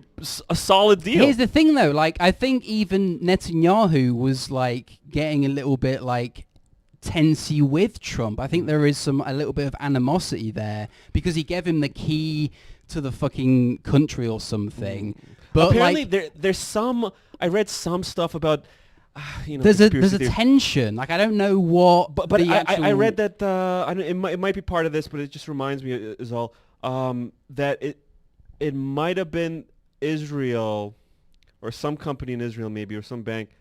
a solid deal. Here's the thing, though. Like, I think even Netanyahu was, like, getting a little bit, like, tensy with Trump. I think there is a little bit of animosity there because he gave him the key to the fucking country or something. But apparently, like, there's some... I read some stuff about... there's a tension. Like, I don't know what. But I read that it might be part of this, but it just reminds me is all that it might have been Israel or some company in Israel maybe or some bank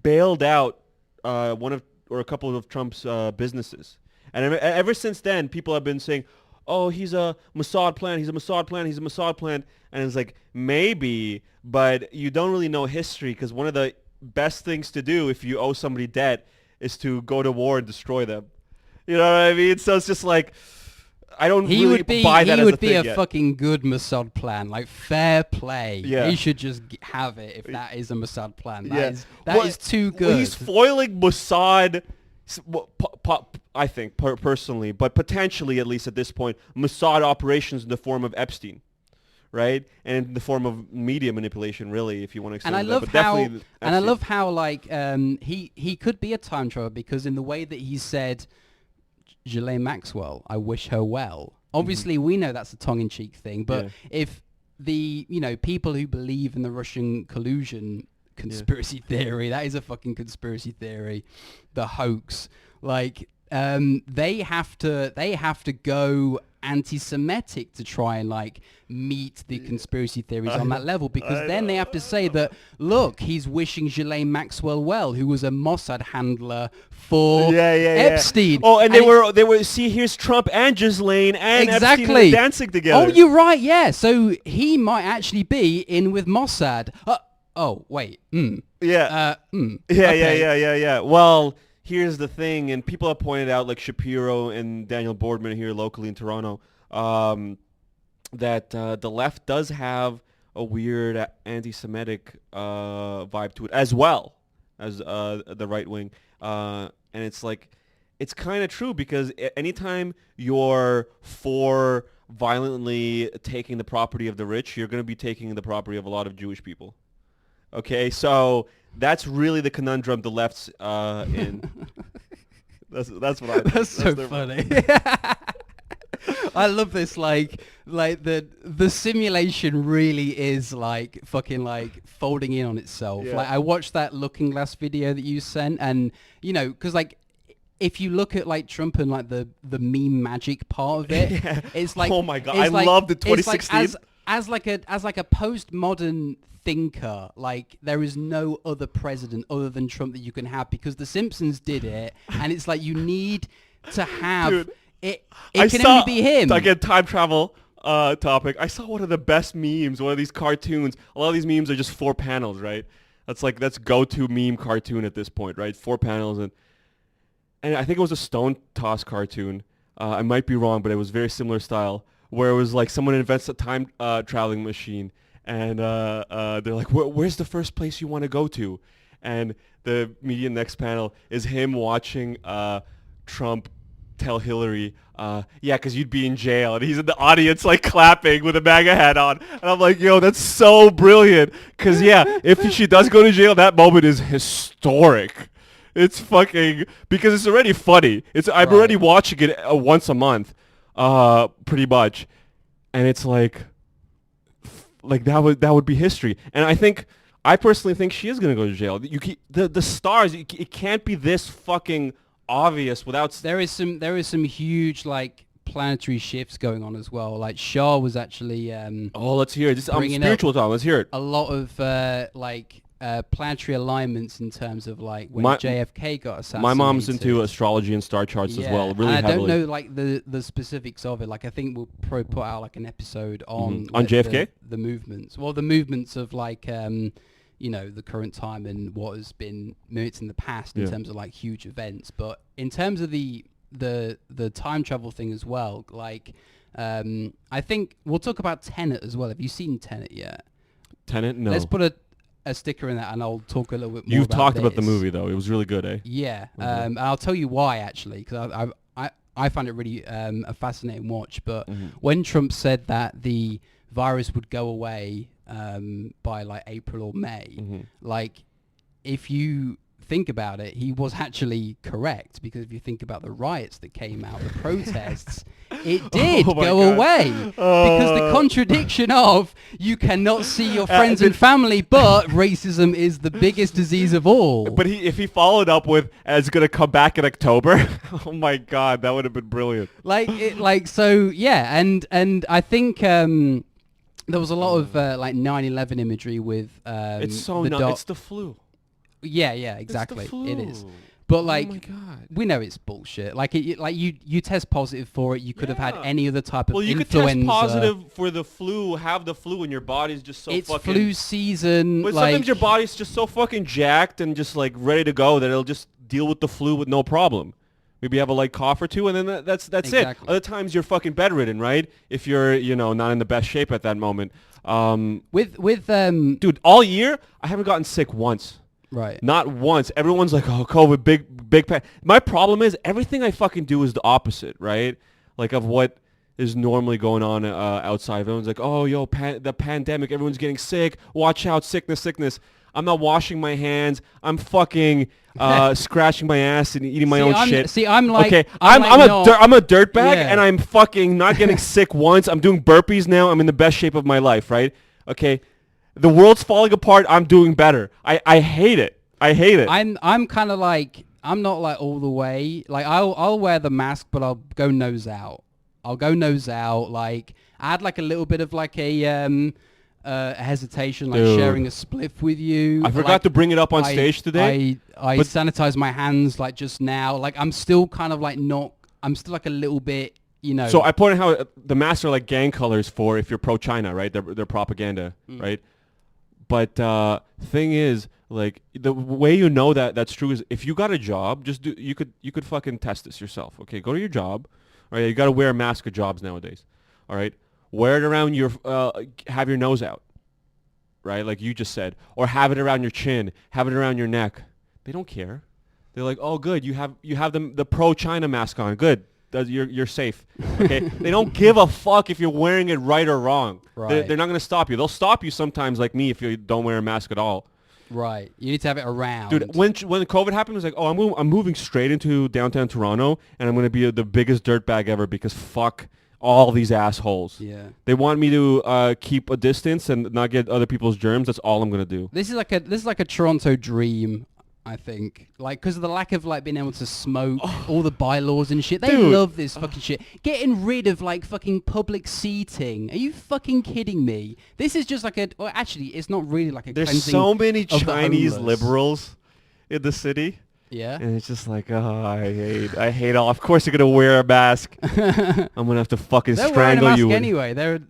bailed out one of or a couple of Trump's businesses, and ever since then people have been saying, oh, he's a Mossad plant, he's a Mossad plant, he's a Mossad plant, and it's like maybe, but you don't really know history because one of the best things to do if you owe somebody debt is to go to war and destroy them. You know what I mean? So it's just like I don't really buy that as a thing. He would be a yet. fucking good Mossad plan, like fair play. Yeah. He should just have it if that is a Mossad plan. That Yeah. is too good. Well, he's foiling Mossad, I think personally, but potentially at least at this point, Mossad operations in the form of Epstein. Right, and in the form of media manipulation, really, if you want to extend and I love how like he could be a time traveler because in the way that he said, Ghislaine Maxwell, I wish her well. Obviously, we know that's a tongue-in-cheek thing, but if the people who believe in the Russian collusion conspiracy theory, that is a fucking conspiracy theory, the hoax, like they have to go anti-Semitic to try and like meet the conspiracy theories on that level because then they have to say that look, he's wishing Ghislaine Maxwell well, who was a Mossad handler for Epstein. Oh, and they were see, here's Trump and Ghislaine and Epstein dancing together. Oh, you're right. Yeah, so he might actually be in with Mossad. oh wait, Yeah. Yeah. Well, here's the thing, and people have pointed out, like Shapiro and Daniel Boardman here locally in Toronto, that the left does have a weird anti-Semitic vibe to it, as well as the right wing. And it's like, it's kind of true, because anytime you're for violently taking the property of the rich, you're going to be taking the property of a lot of Jewish people. Okay, so that's really the conundrum the left's in. That's what I think. That's so funny. I love this, like the simulation really is like fucking like folding in on itself. Yeah. Like I watched that Looking Glass video that you sent, and you know, because like if you look at like Trump and like the meme magic part of it, Yeah. it's like, oh my god, it's I like, love the it's like 2016. as like a postmodern thinker, like there is no other president other than Trump that you can have, because The Simpsons did it, and it's like you need to have Dude, it. I It can saw, only be him. Again, time travel topic. I saw one of the best memes, one of these cartoons. A lot of these memes are just 4 panels, right? That's go-to meme cartoon at this point, right? 4 panels, and I think it was a Stone Toss cartoon. I might be wrong, but it was very similar style, where it was like someone invents a time traveling machine, and they're like, where's the first place you want to go to? And the media next panel is him watching Trump tell Hillary, yeah, because you'd be in jail. And he's in the audience, like, clapping with a MAGA hat on. And I'm like, yo, that's so brilliant. Because, yeah, if she does go to jail, that moment is historic. It's fucking, because it's already funny. I'm already watching it once a month, pretty much. And it's like that would be history. And I personally think she is going to go to jail. The stars, it can't be this fucking obvious without... There is some huge like planetary shifts going on as well. Like Shah was actually let's hear it. This, I'm bringing spiritual, Tom. Let's hear it. a lot of planetary alignments in terms of like when JFK got assassinated. My mom's into astrology and star charts as well, really and I heavily. don't know like the specifics of it. Like I think we'll probably put out like an episode on On like, JFK? the movements. Well, the movements of like you know, the current time and what has been minutes in the past in terms of like huge events. But in terms of the time travel thing as well, like I think we'll talk about Tenet as well. Have you seen Tenet yet? Tenet? No. Let's put a sticker in that, and I'll talk a little bit more. You've about talked about the this. movie though. It was really good, eh? Yeah, Okay. and I'll tell you why actually, because I find it really a fascinating watch. But when Trump said that the virus would go away by like April or May, like if you think about it, he was actually correct, because if you think about the riots that came out, the protests, it did Oh my go God. away, because the contradiction of you cannot see your friends and family, but racism is the biggest disease of all. But if he followed up with, it's going to come back in October, oh my God, that would have been brilliant. So yeah, and I think there was a lot of like 9/11 imagery with It's so it's the flu. Yeah, exactly. It's the flu. It is. But like, oh my God. we know it's bullshit. Like, you test positive for it. You could have had any other type of Well, you influenza. could test positive for the flu, have the flu, and your body's just so It's fucking... flu season. But like, sometimes your body's just so fucking jacked and just like ready to go that it'll just deal with the flu with no problem. Maybe you have a light cough or two, and then that's Exactly. it. Other times you're fucking bedridden, right? If you're, not in the best shape at that moment. Dude, all year, I haven't gotten sick once. Right. Not once. Everyone's like, oh, COVID, big pain. My problem is everything I fucking do is the opposite, right? Like of what is normally going on outside. Everyone's like, oh, yo, the pandemic, everyone's getting sick. Watch out, sickness. I'm not washing my hands. I'm fucking scratching my ass and eating my own shit. I'm like... Okay, I'm a dirtbag, Yeah. and I'm fucking not getting sick once. I'm doing burpees now. I'm in the best shape of my life, right? Okay, the world's falling apart. I'm doing better. I hate it. I hate it. I'm kind of like, I'm not like all the way. Like I'll wear the mask, but I'll go nose out. Like I had like a little bit of like a hesitation, like Dude. sharing a spliff with you. I forgot to bring it up on stage today. I sanitized my hands like just now. Like I'm still kind of like I'm still like a little bit, So I pointed how the masks are like gang colors for if you're pro-China, right? They're propaganda, right? But thing is, like, the way you know that that's true is if you got a job, you could fucking test this yourself. Okay, go to your job. All right, you got to wear a mask at jobs nowadays. All right, wear it around your have your nose out. Right, like you just said, or have it around your chin, have it around your neck. They don't care. They're like, oh, good, you have the pro-China mask on. Good, you're safe. Okay, they don't give a fuck if you're wearing it right or wrong. Right. They're not gonna stop you. They'll stop you sometimes, like me, if you don't wear a mask at all. Right. You need to have it around. Dude, when COVID happened, it was like, oh, I'm moving straight into downtown Toronto, and I'm gonna be the biggest dirtbag ever because fuck all these assholes. Yeah. They want me to keep a distance and not get other people's germs. That's all I'm gonna do. This is like a Toronto dream, I think. Like, because of the lack of like being able to smoke, all the bylaws and shit. They Dude. love this fucking shit. Getting rid of like fucking public seating. Are you fucking kidding me? This is just like well, actually, it's not really like a. There's cleansing so many of the Chinese homeless. liberals in the city. Yeah. And it's just like, oh, I hate all. Of course you're gonna wear a mask. I'm gonna have to fucking They're wearing a strangle mask you. anyway.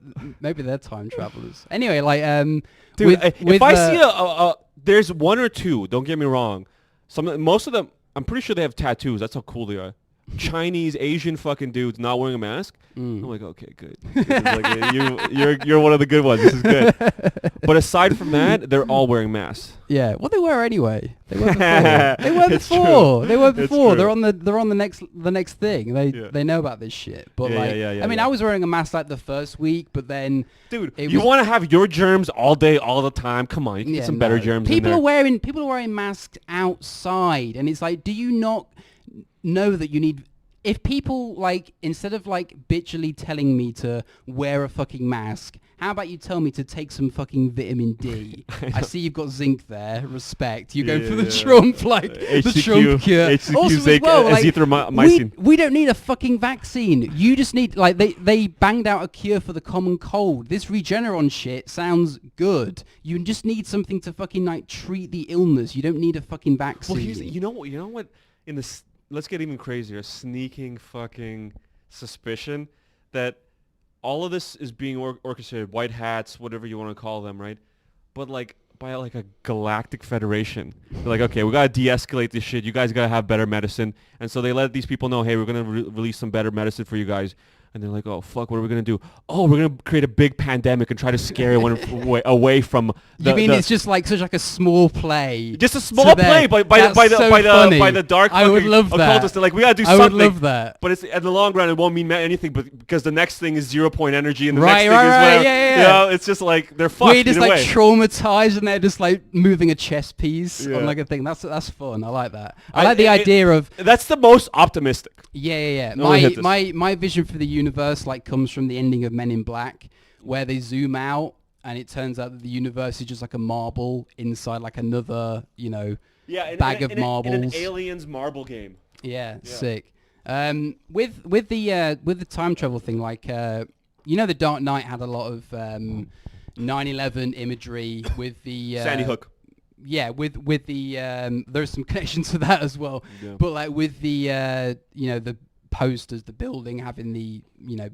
Maybe they're time travelers. Anyway, like Dude, if I see a there's one or two. Don't get me wrong. Most of them, I'm pretty sure they have tattoos. That's how cool they are. Chinese, Asian fucking dudes not wearing a mask. I'm like, okay, good. This is like, you're one of the good ones. This is good. But aside from that, they're all wearing masks. yeah, what they were anyway. They were before. They were It's before. true. They were It's before. true. They're on the next thing. They know about this shit. But Yeah, I mean, yeah. I was wearing a mask like the first week, but then Dude, it you was- want to have your germs all day, all the time? Come on, you can yeah, get some better no. germs People in are there. wearing masks outside, and it's like, do you not know that you need? If people like, instead of like bitchily telling me to wear a fucking mask, how about you tell me to take some fucking vitamin D? I see you've got zinc there. Respect. You go for the Yeah. Trump, like the HCQ, Trump cure. HCQ Also as zinc, well, like, azithromycin. we don't need a fucking vaccine. You just need, like, they banged out a cure for the common cold. This Regeneron shit sounds good. You just need something to fucking like treat the illness. You don't need a fucking vaccine. Well, you know what? In this, let's get even crazier. Sneaking fucking suspicion that all of this is being orchestrated. White hats, whatever you want to call them, right? But like by like a galactic federation. They're like, okay, we gotta de-escalate this shit. You guys gotta have better medicine, and so they let these people know, hey, we're gonna release some better medicine for you guys. And they're like, oh, fuck, what are we going to do? Oh, we're going to create a big pandemic and try to scare everyone away from the... You mean it's just like such like a small play? Just a small play by the dark I would love that. occultists. They're like, we got to do I something. would love that. But it's in the long run, it won't mean anything because the next thing is 0 point energy and the Right, next thing is whatever. yeah. You know, it's just like, they're fucked We're just either like way. traumatized and they're just like moving a chess piece Yeah. on like a thing. That's fun. I like that. I like the idea of... That's the most optimistic. Yeah. No one hit this. My vision for the universe like comes from the ending of Men in Black, where they zoom out and it turns out that the universe is just like a marble inside like another, bag of marbles. In an aliens marble game. Yeah, sick. With the time travel thing, like the Dark Knight had a lot of 9/11 imagery with the Sandy Hook. Yeah, with the there's some connections to that as well. Yeah. But like with the the posters, the building having the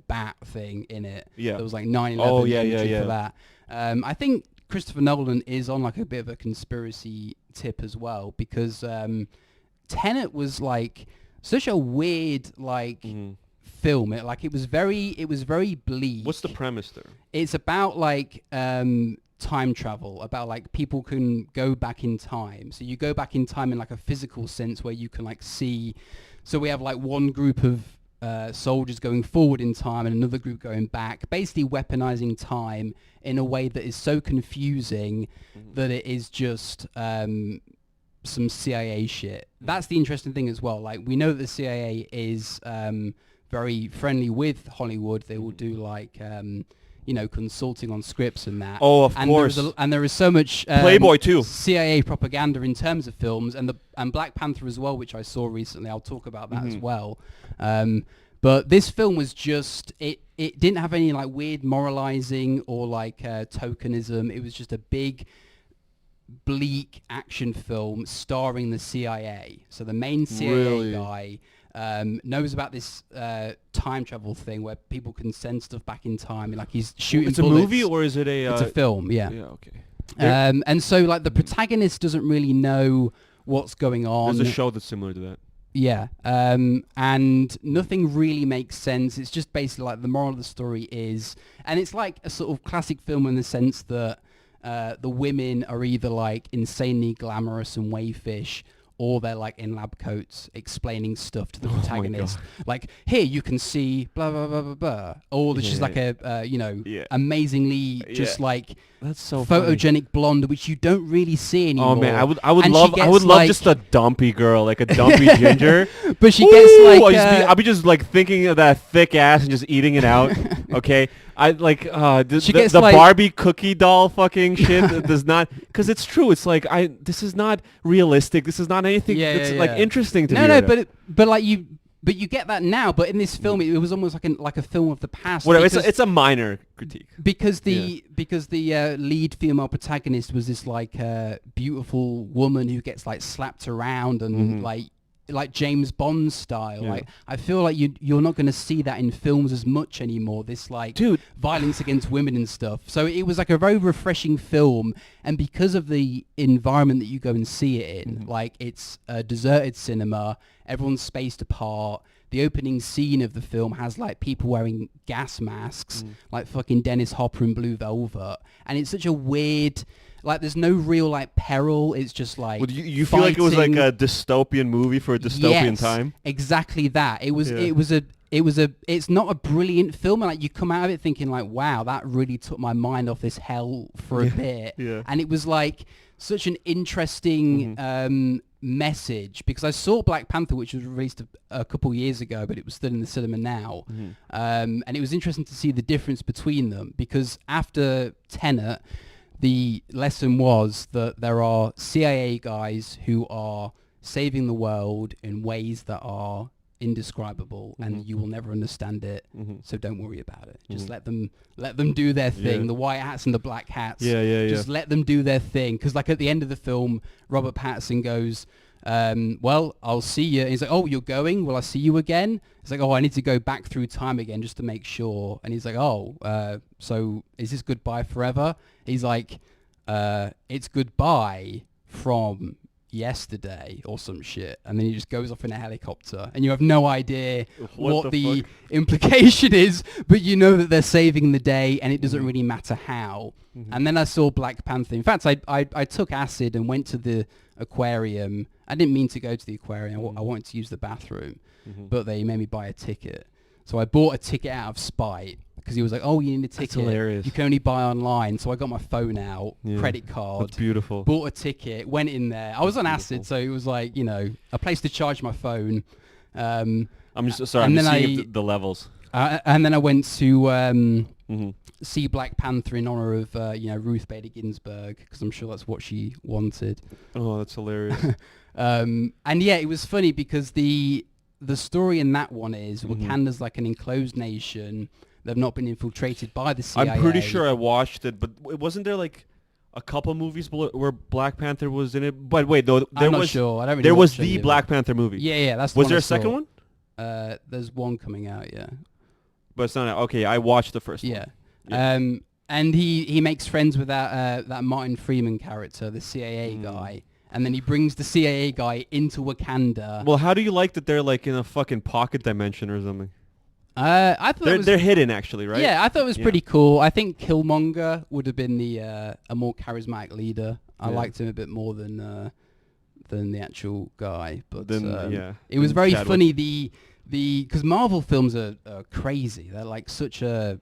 bat thing in it. Yeah. There was like 9/11 Oh, yeah, imagery yeah. for that. I think Christopher Nolan is on like a bit of a conspiracy tip as well, because Tenet was like such a weird film. It was very bleak. What's the premise there? It's about like time travel, about like people can go back in time. So you go back in time in like a physical sense where you can like see. So we have like one group of soldiers going forward in time and another group going back, basically weaponizing time in a way that is so confusing that it is just some CIA shit. That's the interesting thing as well. Like, we know that the CIA is very friendly with Hollywood. They will do like consulting on scripts and that. Oh, of course. There is so much Playboy too. CIA propaganda in terms of films, and Black Panther as well, which I saw recently. I'll talk about that as well. But this film was just it didn't have any like weird moralizing or like tokenism. It was just a big bleak action film starring the CIA. So the main CIA guy knows about this time travel thing where people can send stuff back in time, and like he's shooting It's a bullets. movie or is it a... It's a film, yeah. Yeah, okay. And so like the protagonist doesn't really know what's going on. There's a show that's similar to that. Yeah, and nothing really makes sense. It's just basically like the moral of the story is, and it's like a sort of classic film in the sense that the women are either like insanely glamorous and wayfish, or they're like in lab coats explaining stuff to the protagonist. Like, here you can see blah blah blah blah blah. Or there's just like a amazingly just like that's so photogenic blonde, which you don't really see anymore. Oh man, I would love just a dumpy girl, like a dumpy ginger. But she gets like I'll be just like thinking of that thick ass and just eating it out. Okay, I like the like, Barbie cookie doll fucking shit does not, because it's true. It's like this is not realistic. This is not anything that's like interesting to me. No, but like you. But you get that now. But in this film, it was almost like a film of the past. Whatever. It's a minor critique. Because the lead female protagonist was this like beautiful woman who gets like slapped around and like James Bond style. Yeah. Like I feel like you're not going to see that in films as much anymore. This like violence against women and stuff. So it was like a very refreshing film, and because of the environment that you go and see it in, like it's a deserted cinema. Everyone's spaced apart. The opening scene of the film has like people wearing gas masks, like fucking Dennis Hopper in Blue Velvet, and it's such a weird. Like, there's no real like peril. It's just like you feel like it was like a dystopian movie for a dystopian time. Exactly that. It's not a brilliant film, and like you come out of it thinking like, wow, that really took my mind off this hell for a bit. Yeah. And it was like such an interesting message, because I saw Black Panther, which was released a couple years ago, but it was still in the cinema now. And it was interesting to see the difference between them, because after Tenet, the lesson was that there are CIA guys who are saving the world in ways that are indescribable, and you will never understand it. So don't worry about it. Just let them do their thing. Yeah. The white hats and the black hats. Just let them do their thing. Because like at the end of the film, Robert Pattinson goes, well, I'll see you. And he's like, oh, you're going? Will I see you again? It's like, oh, I need to go back through time again just to make sure. And he's like, oh, so is this goodbye forever? He's like, it's goodbye from yesterday or some shit. And then he just goes off in a helicopter, and you have no idea what the implication is, but you know that they're saving the day, and it doesn't really matter how. And then I saw Black Panther. In fact, I took acid and went to the aquarium. I didn't mean to go to the aquarium. I wanted to use the bathroom, but they made me buy a ticket. So I bought a ticket out of spite, because he was like, oh, you need a ticket. That's hilarious. You can only buy online. So I got my phone out, credit card. That's beautiful. Bought a ticket, went in there. I was on acid, so it was like, a place to charge my phone. I'm just sorry, I'm just seeing the levels. And then I went to see Black Panther in honor of, Ruth Bader Ginsburg, because I'm sure that's what she wanted. Oh, that's hilarious. And yeah, it was funny because the story in that one is Wakanda's like an enclosed nation. They've not been infiltrated by the CIA. I'm pretty sure I watched it, but wasn't there like a couple movies where Black Panther was in it? But wait, though, I'm not sure. I don't really there was the Black Panther movie. Yeah, that's the Was one there I a second one? There's one coming out, yeah. But it's not okay. I watched the first one. Yeah. And he makes friends with that Martin Freeman character, the CIA guy. And then he brings the CIA guy into Wakanda. Well, how do you like that they're like in a fucking pocket dimension or something? I thought they're hidden actually, right? Yeah, I thought it was pretty cool. I think Killmonger would have been a more charismatic leader. I liked him a bit more than the actual guy, but it was very funny. Because Marvel films are crazy. They're like such a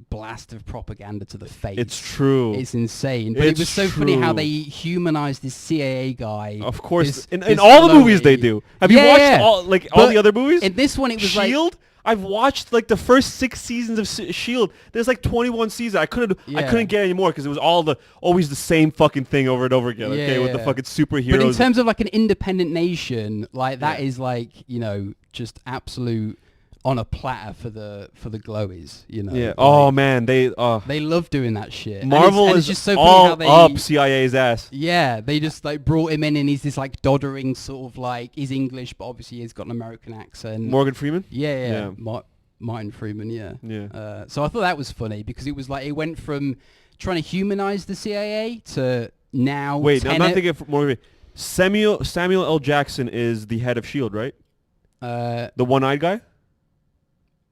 blast of propaganda to the face. It's true. It's insane. But it was so funny how they humanized this CIA guy. Of course, in all the movies they do. Have you watched all the other movies? In this one, it was Shield. I've watched like the first 6 seasons of Shield. There's like 21 seasons. I couldn't get any more because it was always the same fucking thing over and over again. With the fucking superheroes. But in terms of like an independent nation, like that is like just absolute on a platter for the glowies. Yeah. Like, oh man, they love doing that shit. Marvel is just so all funny how up CIA's ass. Yeah, they just like brought him in, and he's this like doddering sort of like he's English, but obviously he's got an American accent. Morgan Freeman. Yeah. Martin Freeman. Yeah. So I thought that was funny because it was like it went from trying to humanize the CIA to now. Wait, I'm not thinking of more. Samuel L. Jackson is the head of S.H.I.E.L.D., right? The one-eyed guy?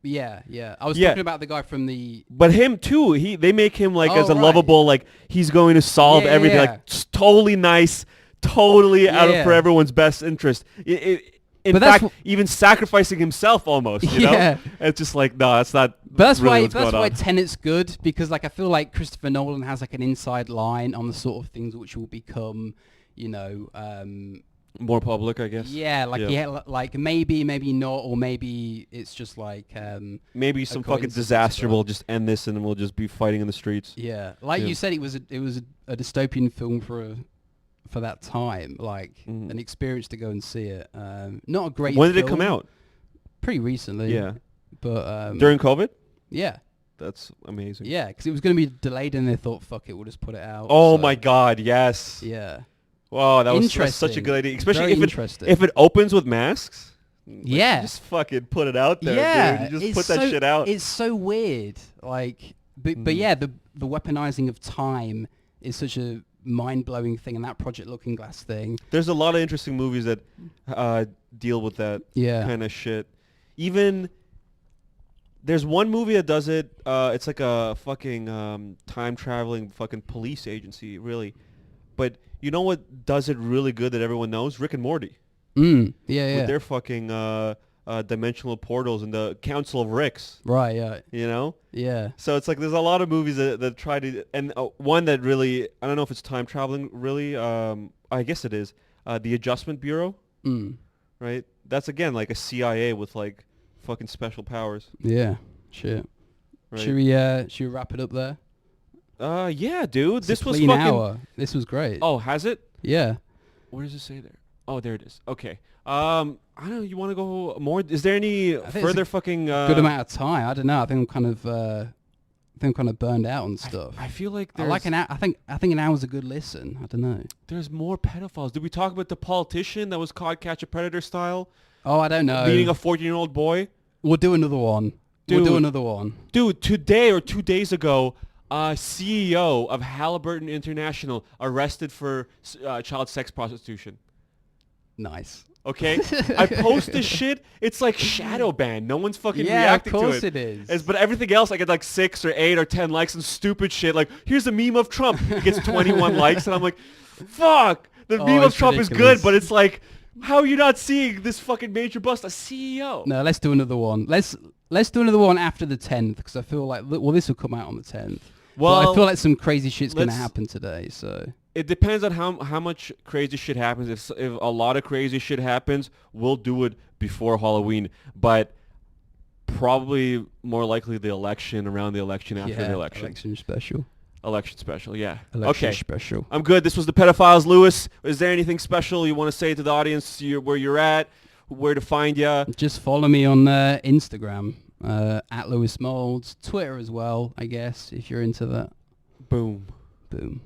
Yeah. I was talking about the guy from the... But him, too. They make him, like, as a right. lovable, like, he's going to solve everything. Yeah. Like, totally nice, totally out of for everyone's best interest. In fact, even sacrificing himself almost, you know? It's just like, no, that's not But that's really why Tenet's good, because, like, I feel like Christopher Nolan has, like, an inside line on the sort of things which will become, you know... more public, I guess. Yeah, like maybe not, or maybe it's just like maybe some fucking disaster will just end this, and we'll just be fighting in the streets. Yeah, like you said, it was a dystopian film for that time, like an experience to go and see it. Not a great. When did it come out? Pretty recently. Yeah, but during COVID. Yeah. That's amazing. Yeah, because it was going to be delayed, and they thought, "Fuck it, we'll just put it out." Oh my God! Yes. Yeah. Wow, that's such a good idea. Especially if it opens with masks. Like, just fucking put it out there, dude. You just put that shit out. It's so weird. Like, but yeah, the weaponizing of time is such a mind-blowing thing, and that Project Looking Glass thing. There's a lot of interesting movies that deal with that kind of shit. Even there's one movie that does it. It's like a fucking time-traveling fucking police agency, really. But you know what does it really good that everyone knows? Rick and Morty. Yeah. With their fucking dimensional portals and the Council of Ricks. Right, yeah. You know? Yeah. So it's like there's a lot of movies that try to... And one that really... I don't know if it's time traveling, really. I guess it is. The Adjustment Bureau. Right? That's, again, like a CIA with, like, fucking special powers. Yeah. Shit. Right. Should we wrap it up there? Yeah, dude. This was fucking... hour. This was great. Oh, has it? Yeah. Where does it say there? Oh, there it is. Okay. I don't know. You want to go more? Is there any further fucking... good amount of time. I don't know. I think I'm kind of burned out on stuff. I feel like there's... I like an hour. I think an hour's a good listen. I don't know. There's more pedophiles. Did we talk about the politician that was caught Catch a Predator style? Oh, I don't know. Beating a 14-year-old boy? We'll do another one. Dude, today or 2 days ago... CEO of Halliburton International arrested for child sex prostitution. Nice. Okay? I post this shit. It's like shadow ban. No one's fucking reacting to it. Yeah, of course it is. But everything else, I get like 6 or 8 or 10 likes and stupid shit. Like, here's a meme of Trump. It gets 21 likes. And I'm like, fuck. The meme of Trump is good, but it's like, how are you not seeing this fucking major bust? A CEO. No, let's do another one. Let's do another one after the 10th, because I feel like, well, this will come out on the 10th. Well, I feel like some crazy shit's going to happen today, so... It depends on how much crazy shit happens. If a lot of crazy shit happens, we'll do it before Halloween. But probably more likely around the election, after the election. Election special. Election special, yeah. Election special. I'm good. This was the Pedophiles. Lewis, is there anything special you want to say to the audience, where you're at, where to find you? Just follow me on Instagram. At Lewis Moulds, Twitter as well, I guess, if you're into that. Boom. Boom.